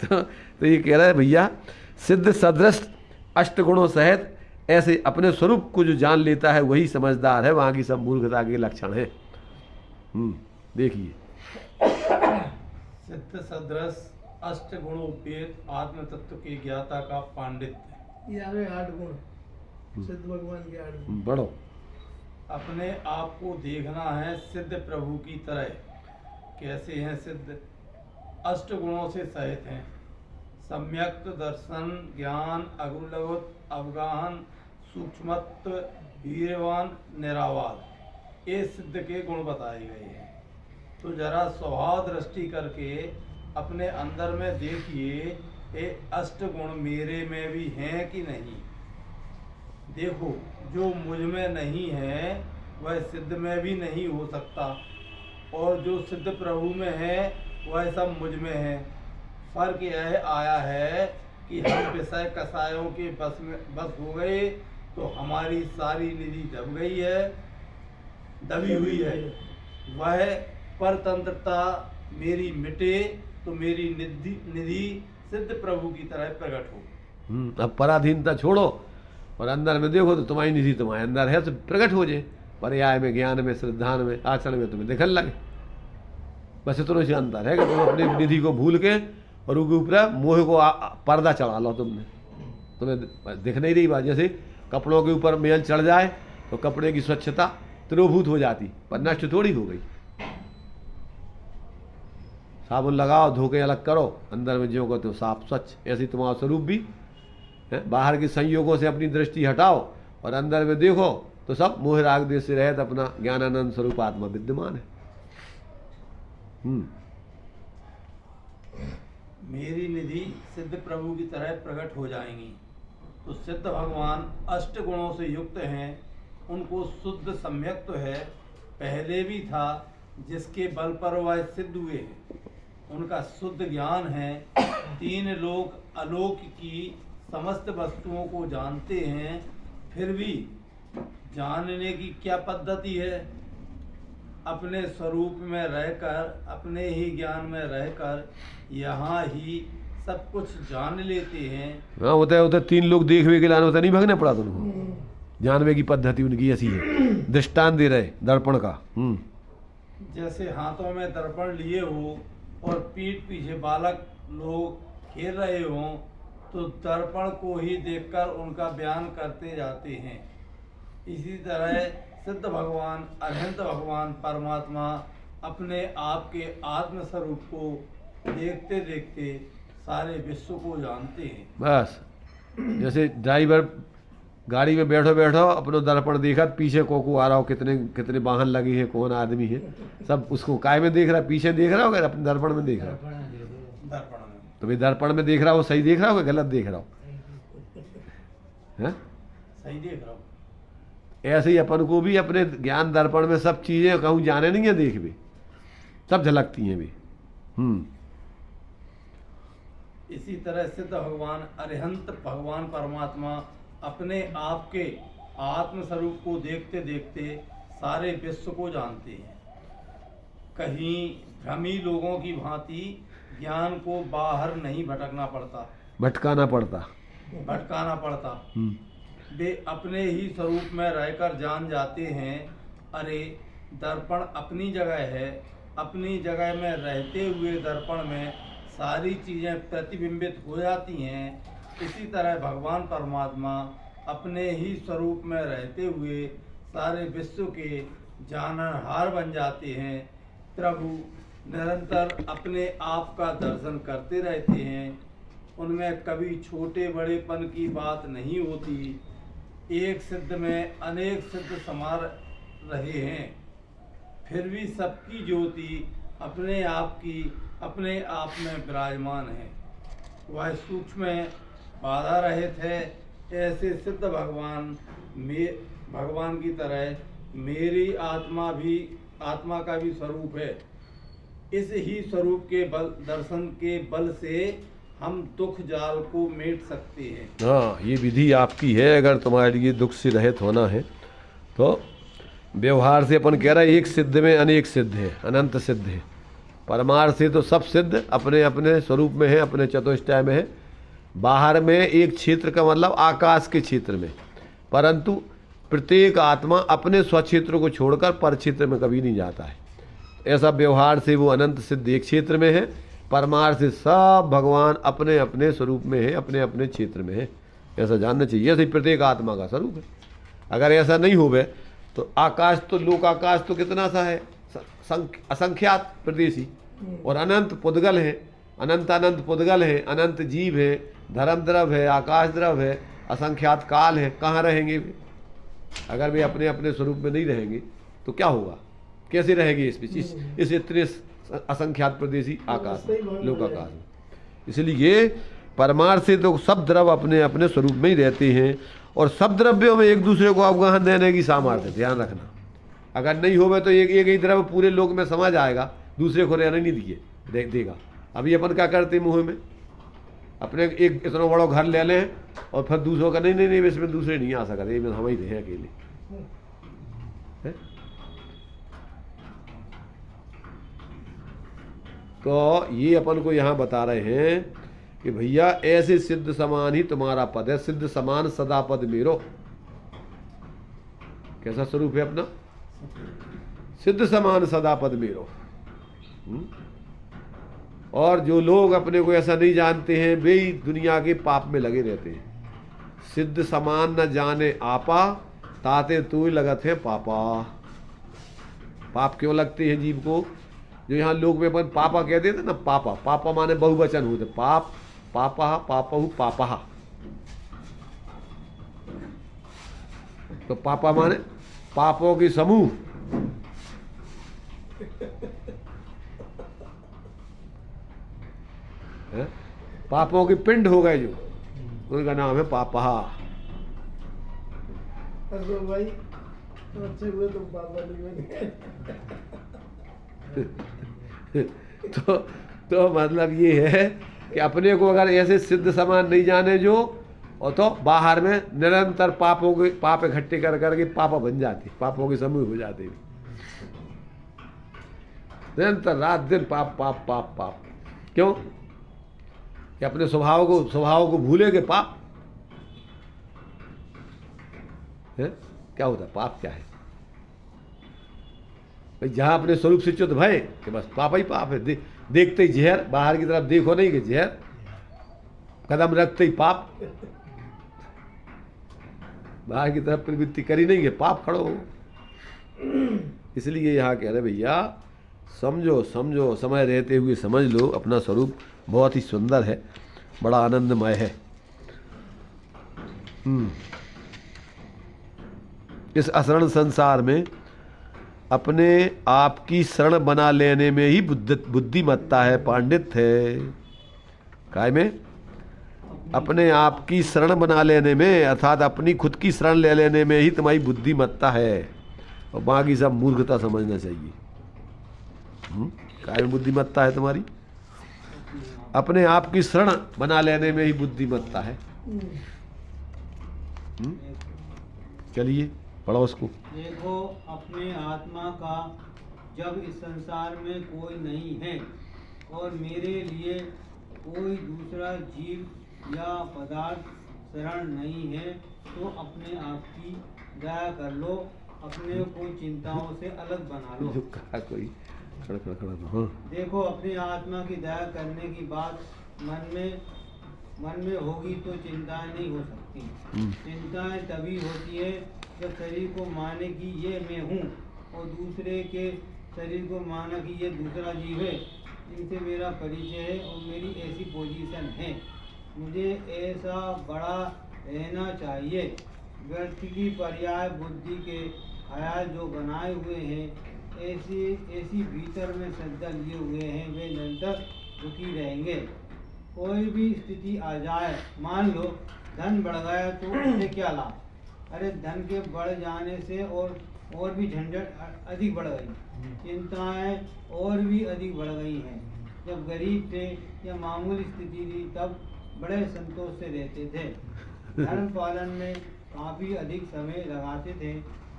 तो ये कह रहा है भैया, सिद्ध सदृश अष्टगुणों सहित ऐसे अपने स्वरूप को जो जान लेता है वही समझदार है, वहां की सब मूर्खता के लक्षण है। देखिए, सिद्ध सदृश अष्ट गुणोपेत आत्म तत्व के ज्ञाता का पांडित्य। ये आ गए 8 गुण, सिद्ध भगवान के 8 गुण। बढ़ो। अपने आप को देखना है सिद्ध प्रभु की तरह। कैसे हैं सिद्ध? अष्ट गुणों से सहित हैं। सम्यक दर्शन, ज्ञान, अगुलवत, अवगाहन, सूक्ष्मत्व, वीरवान, निरावाद, ये सिद्ध के गुण बताए गए हैं। तो जरा स्वभाव दृष्टि करके अपने अंदर में देखिए, ये अष्ट गुण मेरे में भी हैं कि नहीं। देखो, जो मुझ में नहीं है वह सिद्ध में भी नहीं हो सकता, और जो सिद्ध प्रभु में है वह सब मुझ में है। फर्क यह आया है कि हम विषय कसायों के बस हो गए तो हमारी सारी निधि दब गई है, दबी हुई है। वह परतंत्रता मेरी मिटे तो मेरी निधि सिद्ध प्रभु की तरह प्रकट हो। अब पराधीनता छोड़ो और अंदर में देखो तो तुम्हारी निधि तुम्हारे अंदर है, तो प्रकट हो जाए। पर्याय में, ज्ञान में, श्रद्धा में, आचरण में तुम्हें दिखने लगे। बस इतना से अंतर है कि तुम अपनी निधि को भूल के और उसके ऊपर मोह को पर्दा चढ़ा लो। तुम्हें दिख नहीं रही बात। जैसे कपड़ों के ऊपर मेल चढ़ जाए तो कपड़े की स्वच्छता तिरोभूत हो जाती, पर नष्ट थोड़ी हो गई। साबुन लगाओ, धो के अलग करो, अंदर में जो को तो साफ स्वच्छ। ऐसे तुम्हारा स्वरूप भी है। बाहर के संयोगों से अपनी दृष्टि हटाओ और अंदर में देखो तो सब मोह राग देश से रहत अपना ज्ञानानंद स्वरूप आत्मा विद्यमान है। मेरी निधि सिद्ध प्रभु की तरह प्रकट हो जाएंगी। तो सिद्ध भगवान अष्ट गुणों से युक्त हैं, उनको शुद्ध सम्यक तो है, पहले भी था, जिसके बल पर वह सिद्ध हुए हैं। उनका शुद्ध ज्ञान है। 3 लोक आलोक की समस्त वस्तुओं को जानते हैं, फिर भी जानने की क्या पद्धति है? अपने स्वरूप में रहकर, अपने ही ज्ञान में रहकर यहाँ ही सब कुछ जान लेते हैं। हाँ, होता है 3 लोग देखने के लाने होता नहीं, भागने पड़ा तुमको। जानवे की पद्धति उनकी ऐसी है। दृष्टांत दे रहे दर्पण का। जैसे हाथों में दर्पण लिए हो और पीठ पीछे बालक लोग खेल रहे हों तो दर्पण को ही देखकर उनका बयान करते जाते हैं। इसी तरह सिद्ध भगवान, अरहंत भगवान परमात्मा अपने आप के आत्म स्वरूप को देखते देखते सारे विश्व को जानते हैं। बस जैसे ड्राइवर गाड़ी में बैठो बैठो अपनो दर्पण देखा, पीछे को आ रहा हो, कितने कितने वाहन लगे हैं, कौन आदमी है, सब उसको काय में देख रहा है, पीछे देख रहा हो, अपने दर्पण में देख रहा हो। दर्पण में तो भाई दर्पण में देख रहा हो, सही देख रहा हो कि गलत देख रहा हो? हैं? सही देख रहा हूँ। ऐसे ही अपन को भी अपने ज्ञान दर्पण में सब चीजें कहूँ जाने नहीं है, देख भी सब झलकती हैं भी। इसी तरह सिद्ध भगवान, अरिहंत भगवान परमात्मा अपने आप के आत्म स्वरूप को देखते देखते सारे विश्व को जानते हैं। कहीं भ्रमी लोगों की भांति ज्ञान को बाहर नहीं भटकाना पड़ता। वे अपने ही स्वरूप में रहकर जान जाते हैं। अरे दर्पण अपनी जगह है, अपनी जगह में रहते हुए दर्पण में सारी चीजें प्रतिबिंबित हो जाती हैं। इसी तरह भगवान परमात्मा अपने ही स्वरूप में रहते हुए सारे विश्व के जाननहार बन जाते हैं। प्रभु निरंतर अपने आप का दर्शन करते रहते हैं। उनमें कभी छोटे बड़ेपन की बात नहीं होती। एक सिद्ध में अनेक सिद्ध समा रहे हैं, फिर भी सबकी ज्योति अपने आप में विराजमान है। वह सूक्ष्म बाधा रहित है। ऐसे सिद्ध भगवान की तरह मेरी आत्मा का भी स्वरूप है। इस ही स्वरूप के दर्शन के बल से हम दुख जाल को मेट सकते हैं। हाँ, ये विधि आपकी है। अगर तुम्हारे लिए दुख से रहित होना है तो व्यवहार से अपन कह रहे हैं एक सिद्ध में अनेक सिद्ध है, अनंत सिद्ध है। परमार्थ से तो सब सिद्ध अपने अपने स्वरूप में है, अपने चतुष्टय में है। बाहर में एक क्षेत्र का मतलब आकाश के क्षेत्र में, परंतु प्रत्येक आत्मा अपने स्वक्षेत्र को छोड़कर पर क्षेत्र में कभी नहीं जाता है। ऐसा व्यवहार से वो अनंत सिद्ध एक क्षेत्र में है। परमार्थ से सब भगवान अपने अपने स्वरूप में है, अपने अपने क्षेत्र में है। ऐसा जानना चाहिए। ऐसे प्रत्येक आत्मा का स्वरूप है। अगर ऐसा नहीं होवे तो आकाश तो लोकाकाश तो कितना सा है, असंख्यात प्रदेशी, और अनंत पुद्गल है, अनंत पुद्गल है, अनंत जीव है, धर्म द्रव है, आकाश द्रव है, असंख्यात काल है। कहाँ रहेंगे वे? अगर वे अपने अपने स्वरूप में नहीं रहेंगे तो क्या होगा? कैसे रहेंगे इस इतने असंख्यात प्रदेशी आकाश लोकाकाश में? इसलिए ये परमार्थ से तो सब द्रव अपने अपने स्वरूप में ही रहते हैं, और सब द्रव्यों में एक दूसरे को अवगाहन देने की सामर्थ्य, ध्यान रखना। अगर नहीं होवे तो एक ही द्रव्य पूरे लोक में समा जाएगा, दूसरे को रहने नहीं देगा। अभी अपन क्या करते मुँह में अपने एक इतना बड़ा घर ले लें और फिर दूसरों का नहीं इसमें दूसरे नहीं आ सकते, इसमें हम ही रहे अकेले है? तो ये अपन को यहाँ बता रहे हैं कि भैया ऐसे सिद्ध समान ही तुम्हारा पद है। सिद्ध समान सदा पद मेरो। कैसा स्वरूप है अपना? सिद्ध समान सदा पद मेरो। और जो लोग अपने को ऐसा नहीं जानते हैं वे ही दुनिया के पाप में लगे रहते हैं। सिद्ध समान न जाने आपा, ताते तू लगत है पापा। पाप क्यों लगते हैं जीव को? जो यहाँ लोग में अपन पापा कहते थे ना, पापा माने बहुवचन होते, पाप पापा पापहु पापा। तो पापा माने पापों की समूह। पापों की पिंड हो गए जो, उनका नाम है पापा। अरे भाई तो अच्छे हुए तो पापा नहीं तो मतलब ये है कि अपने को अगर ऐसे सिद्ध समान नहीं जाने जो, और तो बाहर में निरंतर पाप इकट्ठे कर करके पापा बन जाते, पापों के समूह हो जाते, निरंतर रात दिन पाप पाप पाप पाप। क्यों? कि अपने स्वभाव को भूले के पाप है। क्या होता है पाप? क्या है? भाई जहाँ अपने स्वरूप से च्युत भय कि बस पाप ही पाप है, देखते ही जहर, बाहर की तरफ देखो नहीं कि जहर, कदम रखते ही पाप, बाहर की तरफ प्रवृत्ति करी नहीं कि पाप खड़ो हो। इसलिए यहाँ कह रहे भैया समझो समझो, समय रहते हुए समझ लो, अपना स्वरूप बहुत ही सुंदर है, बड़ा आनंदमय है। इस अशरण संसार में अपने आप की शरण बना लेने में ही बुद्धिमत्ता है, पांडित्य है। काय में? अपने आप की शरण बना लेने में, अर्थात अपनी खुद की शरण ले लेने में ही तुम्हारी बुद्धिमत्ता है, और बाकी सब मूर्खता समझना चाहिए। काय में बुद्धिमत्ता है तुम्हारी? अपने आप की शरण बना लेने में ही बुद्धिमत्ता है। चलिए पढ़ो उसको। देखो अपने आत्मा का जब इस संसार में कोई नहीं है और मेरे लिए कोई दूसरा जीव या पदार्थ शरण नहीं है, तो अपने आप की दया कर लो, अपने को चिंताओं से अलग बना लो। कहा कोई खड़ा खड़ा खड़ा तो, हाँ। देखो अपनी आत्मा की दया करने की बात मन में होगी तो चिंताएं नहीं हो सकती। चिंताएं तभी होती है जब शरीर को माने कि ये मैं हूँ और दूसरे के शरीर को माना कि ये दूसरा जीव है, इनसे मेरा परिचय है और मेरी ऐसी पोजीशन है, मुझे ऐसा बड़ा रहना चाहिए। व्यक्ति की पर्याय बुद्धि के ख्याल जो बनाए हुए हैं, ऐसी भीतर में श्रद्धा लिए हुए हैं, वे निरंतर दुखी रहेंगे। कोई भी स्थिति आ जाए, मान लो धन बढ़ गया तो उससे क्या लाभ? अरे धन के बढ़ जाने से और भी झंझट अधिक बढ़ गई, चिंताएं और भी अधिक बढ़ गई हैं। जब गरीब थे या मामूली स्थिति थी तब बड़े संतोष से रहते थे, धर्म पालन में काफ़ी अधिक समय लगाते थे।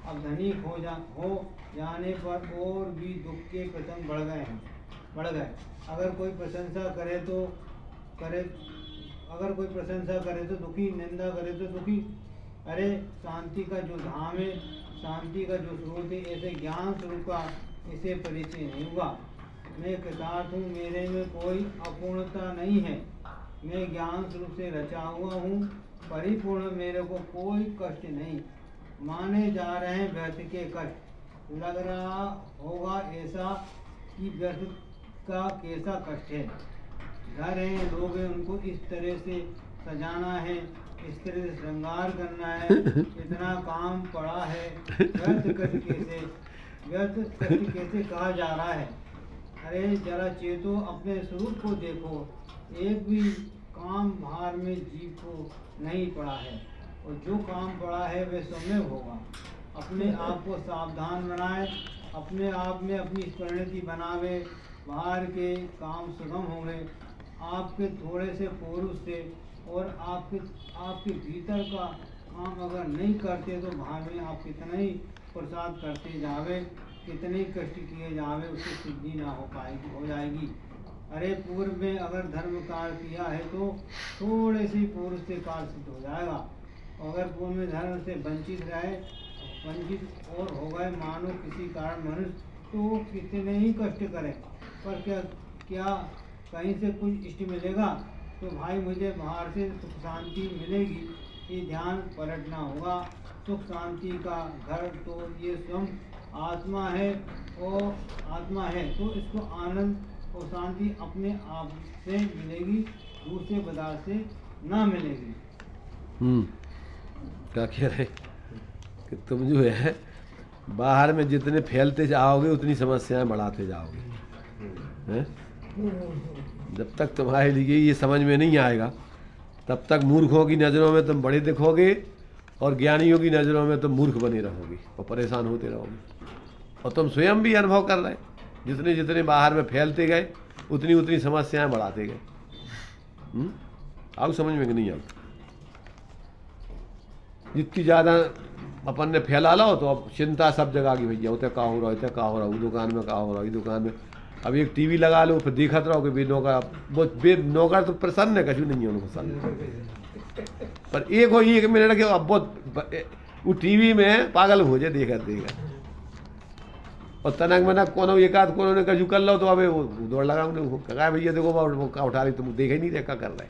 अब धनिक हो जाने पर और भी दुख के प्रसंग बढ़ गए। अगर कोई प्रशंसा करे तो दुखी, निंदा करे तो दुखी। अरे शांति का जो धाम है, शांति का जो स्रोत है, ऐसे ज्ञान स्वरूप का इसे परिचय नहीं हुआ। मैं कृतार्थ हूँ, मेरे में कोई अपूर्णता नहीं है, मैं ज्ञान स्वरूप से रचा हुआ हूँ, परिपूर्ण, मेरे को कोई कष्ट नहीं। माने जा रहे हैं व्यर्थ के कष्ट, लग रहा होगा ऐसा कि व्यर्थ का कैसा कष्ट है। घर हैं, लोग हैं, उनको इस तरह से सजाना है, इस तरह से श्रृंगार करना है, इतना काम पड़ा है, व्यर्थ कष्ट कैसे कहा जा रहा है। अरे जरा चेतो, अपने स्वरूप को देखो, एक भी काम भार में जीव को नहीं पड़ा है, और जो काम पड़ा है वह स्वयं होगा। अपने आप को सावधान बनाए, अपने आप में अपनी परिणति बनावे, बाहर के काम सुगम होंगे। आपके थोड़े से पुरुष से और आपके भीतर का काम अगर नहीं करते तो बाहर में आप कितना ही प्रसाद करते जावे, कितने कष्ट किए जावे, उससे सिद्धि ना हो जाएगी। अरे पूर्व में अगर धर्म कार्य किया है तो थोड़े से पुरुष से कार्य सिद्ध हो जाएगा। अगर पूर्व में धर्म से वंचित और हो गए, मानो किसी कारण मनुष्य, तो कितने ही कष्ट करें, पर क्या कहीं से कुछ इष्ट मिलेगा? तो भाई मुझे बाहर से सुख शांति मिलेगी, ये ध्यान पलटना होगा। सुख शांति का घर तो ये स्वयं आत्मा है, तो इसको आनंद और शांति अपने आप से मिलेगी, दूसरे पदार्थ से ना मिलेगी। क्या कह रहे कि तुम जो है बाहर में जितने फैलते जाओगे उतनी समस्याएं बढ़ाते जाओगे, हैं? जब तक तुम्हारे लिए ये समझ में नहीं आएगा तब तक मूर्खों की नज़रों में तुम बड़े दिखोगे और ज्ञानियों की नज़रों में तुम मूर्ख बने रहोगे और परेशान होते रहोगे। और तुम स्वयं भी अनुभव कर रहे, जितने जितने बाहर में फैलते गए उतनी उतनी समस्याएं बढ़ाते गए। आओ समझ में कि नहीं आओ? जितनी ज़्यादा अपन ने फैला लो तो अब चिंता सब जगह की, भैया उतने कहाँ हो रहा है, इतने कहाँ हो रहा है, वो दुकान में कहाँ हो रहा है, दुकान में। अब एक टीवी लगा लो, फिर देखते रहो कि नौकर तो प्रसन्न है, कछु नहीं है उनको पसंद, पर एक मिनट के अब बहुत वो टीवी में पागल हो जाए देखा। और तनक मनक कोनो एक आध कोनो ने कजू कर लो तो अबे वो दौड़ लगा उन्हें कहा भैया देखो वो का उठा रही तुम देख ही नहीं देखा कर रहे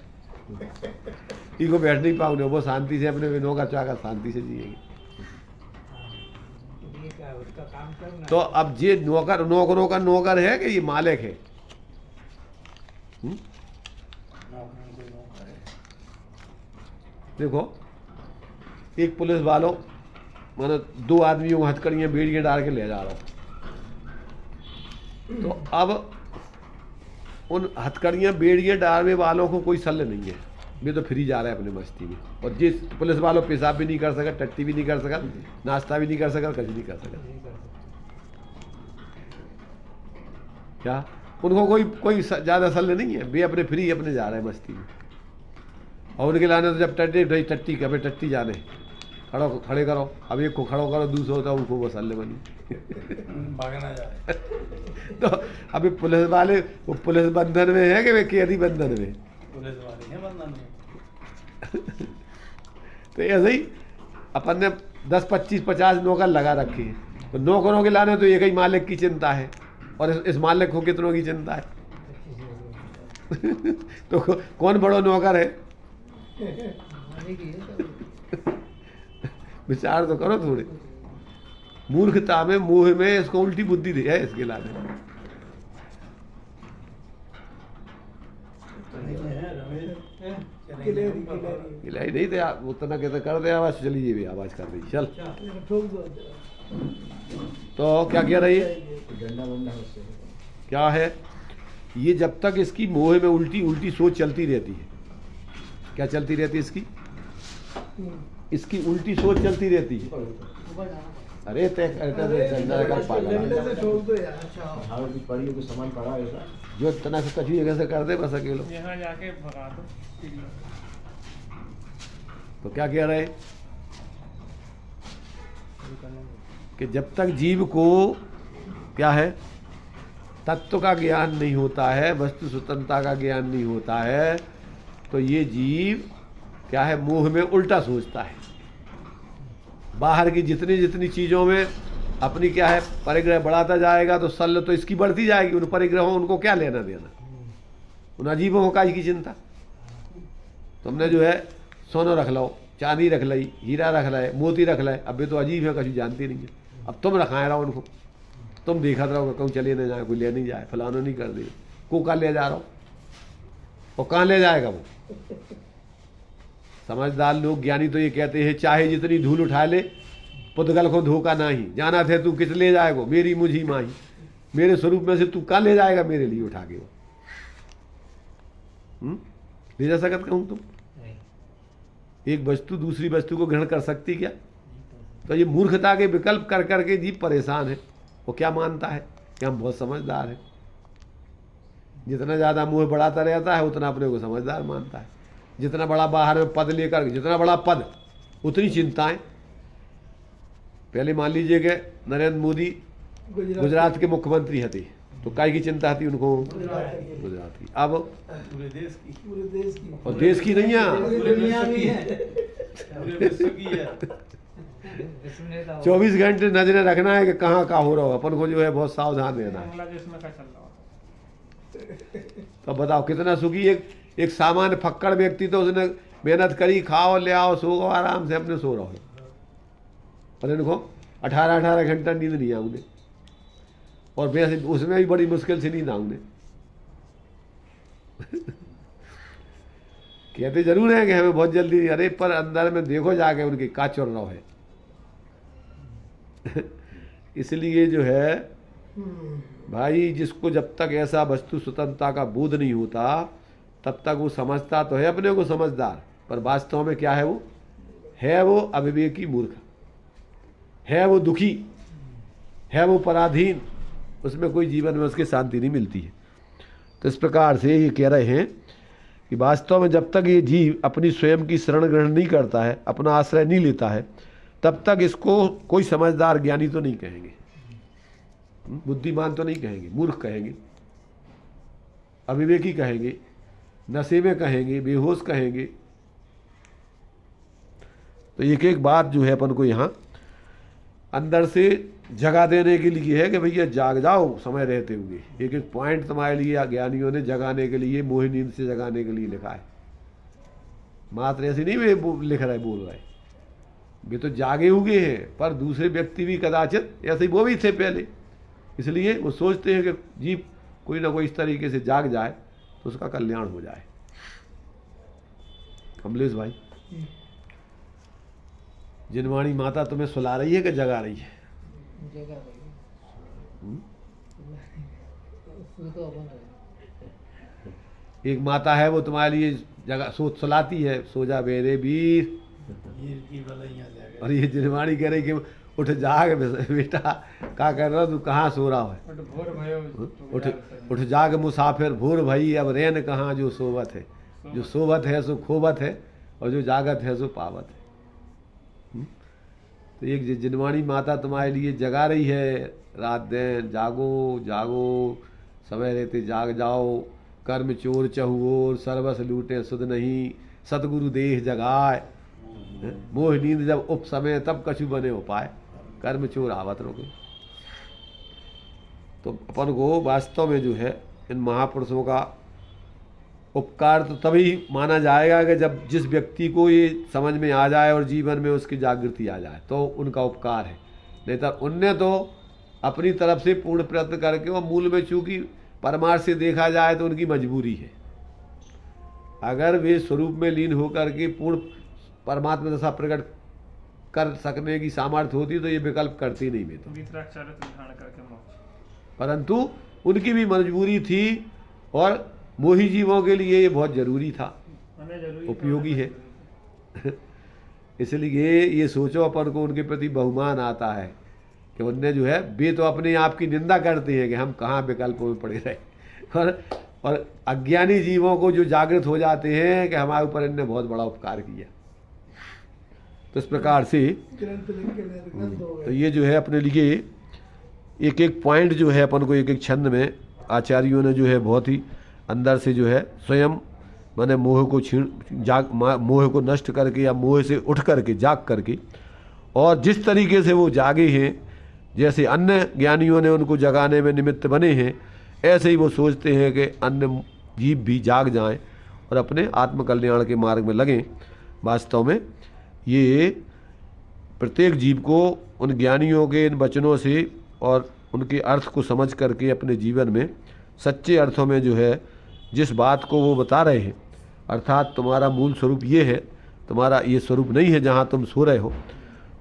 इको बैठ नहीं पाओगे वो शांति से अपने नौकर चाकर शांति से जिएंगे। ये क्या है, उसका काम करना तो अब ये नौकर नौकरों का नौकर है कि ये मालिक है? देखो एक पुलिस वालों मानो 2 आदमियों को हथकड़ियाँ बेड़ियाँ डाल के ले जा रहा हूँ, तो अब उन हथकड़ियाँ बेड़ियाँ डालने वालों को कोई सल्ले नहीं है, वे तो फ्री जा रहे हैं अपने मस्ती में। और जिस पुलिस वालों पेशाब भी नहीं कर सका, टट्टी भी नहीं कर सका, नाश्ता भी नहीं कर सका, कुछ नहीं कर सका। क्या उनको कोई ज़्यादा सल्ले नहीं है, वे अपने फ्री अपने जा रहे हैं मस्ती में। और उनके लाने तो जब टट्टी टट्टी कभी टट्टी जाने खड़े करो, अब एक को खड़ो करो, दूसरा होता है उनको वो सल्ले बनी भागना जाए। तो अभी पुलिस वाले वो पुलिस बंधन में है कि वे कैदी बंधन में? पुलिस वाले हैं बंधन में। तो ऐसे ही अपन ने 10, 25, 50 नौकर लगा रखे हैं, तो नौकरों के लाने तो एक ही मालिक की चिंता है, और इस मालिक को कितनों की चिंता है? तो कौन बड़ो नौकर है? मालिक ही है सब। विचार तो करो थोड़े। मूर्खता में मोह में इसको उल्टी बुद्धि दे है इसके लाने। गिलाई नहीं थे आप उतना कहते कर दे आवाज, चलिए भी आवाज कर दी चल। ठोक दो। तो क्या कह रही है? क्या है ये? जब तक इसकी मोह में उल्टी उल्टी सोच चलती रहती है, क्या चलती रहती है इसकी उल्टी सोच चलती रहती है। अरे तय डंडे से ठोक दो यार। सामान पड़ा है ऐसा जो इतना से कछु कैसे कर दे बस अकेलो। यहाँ जाके भगा दो। तो क्या कह रहे कि जब तक जीव को क्या है तत्व का ज्ञान नहीं होता है, वस्तु स्वतंत्रता का ज्ञान नहीं होता है, तो ये जीव क्या है मोह में उल्टा सोचता है। बाहर की जितनी जितनी चीज़ों में अपनी क्या है परिग्रह बढ़ाता जाएगा तो सल्ल तो इसकी बढ़ती जाएगी। उन परिग्रहों उनको क्या लेना देना, उन अजीबों का की चिंता। तुमने जो है सोना रख लो, चांदी रख लाई, हीरा रख लाए, मोती रख लाए, अब ये तो अजीब है, कभी जानती नहीं है। अब तुम रखाए रहो उनको, तुम देखा रहोगे कहूँ चले नहीं जाए, कोई ले नहीं जाए, फलाना नहीं कर दे, को कहाँ ले जा रहा हो, और कहाँ ले जाएगा वो। समझदार लोग ज्ञानी तो ये कहते हैं चाहे जितनी धूल उठा ले पुद्गल को धोखा नहीं, जाना थे तू किस ले जाएगो, मेरी मुझी माही, मेरे स्वरूप में से तू कहाँ ले जाएगा मेरे लिए उठा के वो। ले जा सकत कहूँ तुम? एक वस्तु दूसरी वस्तु को ग्रहण कर सकती क्या? तो ये मूर्खता के विकल्प कर करके जीव परेशान है। वो क्या मानता है कि हम बहुत समझदार हैं। जितना ज़्यादा मुँह बढ़ाता रहता है उतना अपने को समझदार मानता है। जितना बड़ा बाहर में पद लेकर, जितना बड़ा पद उतनी चिंताएं। पहले मान लीजिए कि नरेंद्र मोदी गुजरात के मुख्यमंत्री थे तो काय की चिंता थी उनको? गुजरात की। अब पूरे देश की, और देश की नहीं है, पूरे दुनिया की है, पूरे विश्व की है। 24 घंटे नजरें रखना है कि कहाँ का हो रहा हो। अपन को जो है बहुत सावधान रहना है। बांग्लादेश में क्या चल रहा है? तो बताओ कितना सुखी एक सामान्य फक्कड़ व्यक्ति तो उसने मेहनत करी, खाओ ले आओ सो आराम से अपने सो रहो, और इनको 18 घंटा नींद नहीं आ उन्हें, और वैसे उसमें भी बड़ी मुश्किल से नींद आ उन्हें। कहते जरूर है कि हमें बहुत जल्दी, अरे पर अंदर में देखो जाके उनकी का चल रहा है। इसलिए जो है भाई जिसको जब तक ऐसा वस्तु स्वतंत्रता का बोध नहीं होता तब तक वो समझता तो है अपने को समझदार, पर वास्तव में क्या है वो अविवेकी मूर्ख है, वो दुखी है, वो पराधीन, उसमें कोई जीवन में उसके शांति नहीं मिलती है। तो इस प्रकार से ये कह रहे हैं कि वास्तव में जब तक ये जीव अपनी स्वयं की शरण ग्रहण नहीं करता है, अपना आश्रय नहीं लेता है, तब तक इसको कोई समझदार ज्ञानी तो नहीं कहेंगे, बुद्धिमान तो नहीं कहेंगे, मूर्ख कहेंगे, अविवेकी कहेंगे, नशे में कहेंगे, बेहोश कहेंगे। तो एक एक बात जो है अपन को यहाँ अंदर से जगा देने के लिए है कि भैया जाग जाओ समय रहते हुए। एक एक पॉइंट तुम्हारे लिए ज्ञानियों ने जगाने के लिए, मोह नींद से जगाने के लिए लिखा है। मात्र ऐसे नहीं वे लिख रहे बोल रहे, वे तो जागे हुए हैं, पर दूसरे व्यक्ति भी कदाचित ऐसे ही वो भी थे पहले, इसलिए वो सोचते हैं कि जीव कोई ना कोई इस तरीके से जाग जाए तो उसका कल्याण हो जाए। कमलेश भाई, जिनवाणी माता तुम्हें सुला रही है कि जगा रही है? जगह रही उसमें तो अपन रहे। एक माता है वो तुम्हारे लिए जगह सुलाती है, सो जा मेरे वीर, हीर की बलैया जागे। और ये जिनवाणी कह रही कि उठ जाग बेटा, क्या कर रहा तू, कहाँ सो रहा है? बट भोर भयो उठ उठ जाग मुसाफिर, भूर भई अब रैन कहाँ जो सोवत है। जो सोवत है सो खोवत है, और जो जागत है सो पावत है। तो एक जिनवाणी माता तुम्हारे लिए जगा रही है रात दिन, जागो जागो, समय रहते जाग जाओ, कर्म चोर चहुओर, सर्वस लूटे सुध नहीं, सतगुरु देह जगाए, मोह नींद जब उप समय तब कछु बने उपाय, कर्म चोर आवत रोके। तो अपन को वास्तव में जो है इन महापुरुषों का उपकार तो तभी माना जाएगा कि जब जिस व्यक्ति को ये समझ में आ जाए और जीवन में उसकी जागृति आ जाए तो उनका उपकार है। नहीं तो उनने तो अपनी तरफ से पूर्ण प्रयत्न करके, और मूल में चूंकि परमार्थ से देखा जाए तो उनकी मजबूरी है। अगर वे स्वरूप में लीन होकर के पूर्ण परमात्मा दशा प्रकट कर सकने की सामर्थ्य होती तो ये विकल्प करती नहीं। वे तो परंतु उनकी भी मजबूरी थी, और मोही जीवों के लिए ये बहुत जरूरी था, उपयोगी है। इसलिए ये सोचो अपन को उनके प्रति बहुमान आता है कि उनने जो है, वे तो अपने आप की निंदा करते हैं कि हम कहाँ विकल्पों में पड़े रहे, और अज्ञानी जीवों को जो जागृत हो जाते हैं कि हमारे ऊपर इनने बहुत बड़ा उपकार किया। तो इस प्रकार से तो ये जो है अपने लिए एक एक पॉइंट जो है अपन को एक एक छंद में आचार्यों ने जो है बहुत ही अंदर से जो है स्वयं माने मोह को मोह को नष्ट करके या मोह से उठ करके जाग करके, और जिस तरीके से वो जागे हैं, जैसे अन्य ज्ञानियों ने उनको जगाने में निमित्त बने हैं, ऐसे ही वो सोचते हैं कि अन्य जीव भी जाग जाएं और अपने आत्मकल्याण के मार्ग में लगें। वास्तव में ये प्रत्येक जीव को उन ज्ञानियों के इन वचनों से और उनके अर्थ को समझ करके अपने जीवन में सच्चे अर्थों में जो है जिस बात को वो बता रहे हैं, अर्थात तुम्हारा मूल स्वरूप ये है, तुम्हारा ये स्वरूप नहीं है जहाँ तुम सो रहे हो।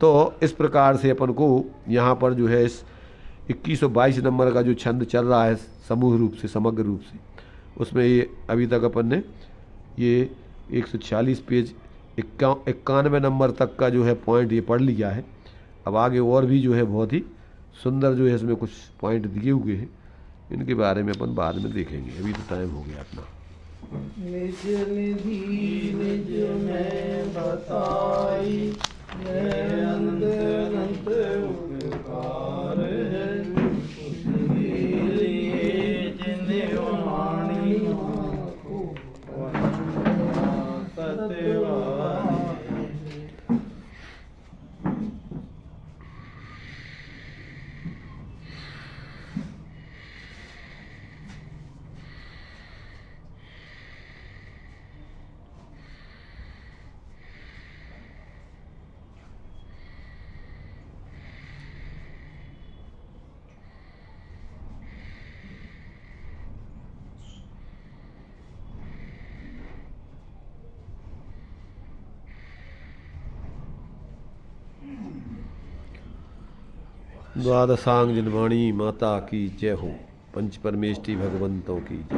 तो इस प्रकार से अपन को यहाँ पर जो है इस 2122 नंबर का जो छंद चल रहा है समूह रूप से, समग्र रूप से, उसमें ये अभी तक अपन ने ये 146 पेज 91 नंबर तक का जो है पॉइंट ये पढ़ लिया है। अब आगे और भी जो है बहुत ही सुंदर जो है इसमें कुछ पॉइंट दिए हुए हैं, इनके बारे में अपन बाद में देखेंगे। अभी तो टाइम हो गया अपना। निज निधि निज में बताई, अनंत अनंत उपकार है, उसके लिए जिन्हें वाणी सत्यवादी। द्वादशांग जिनवाणी माता की जय हो, पंच परमेष्टि भगवंतों की जय।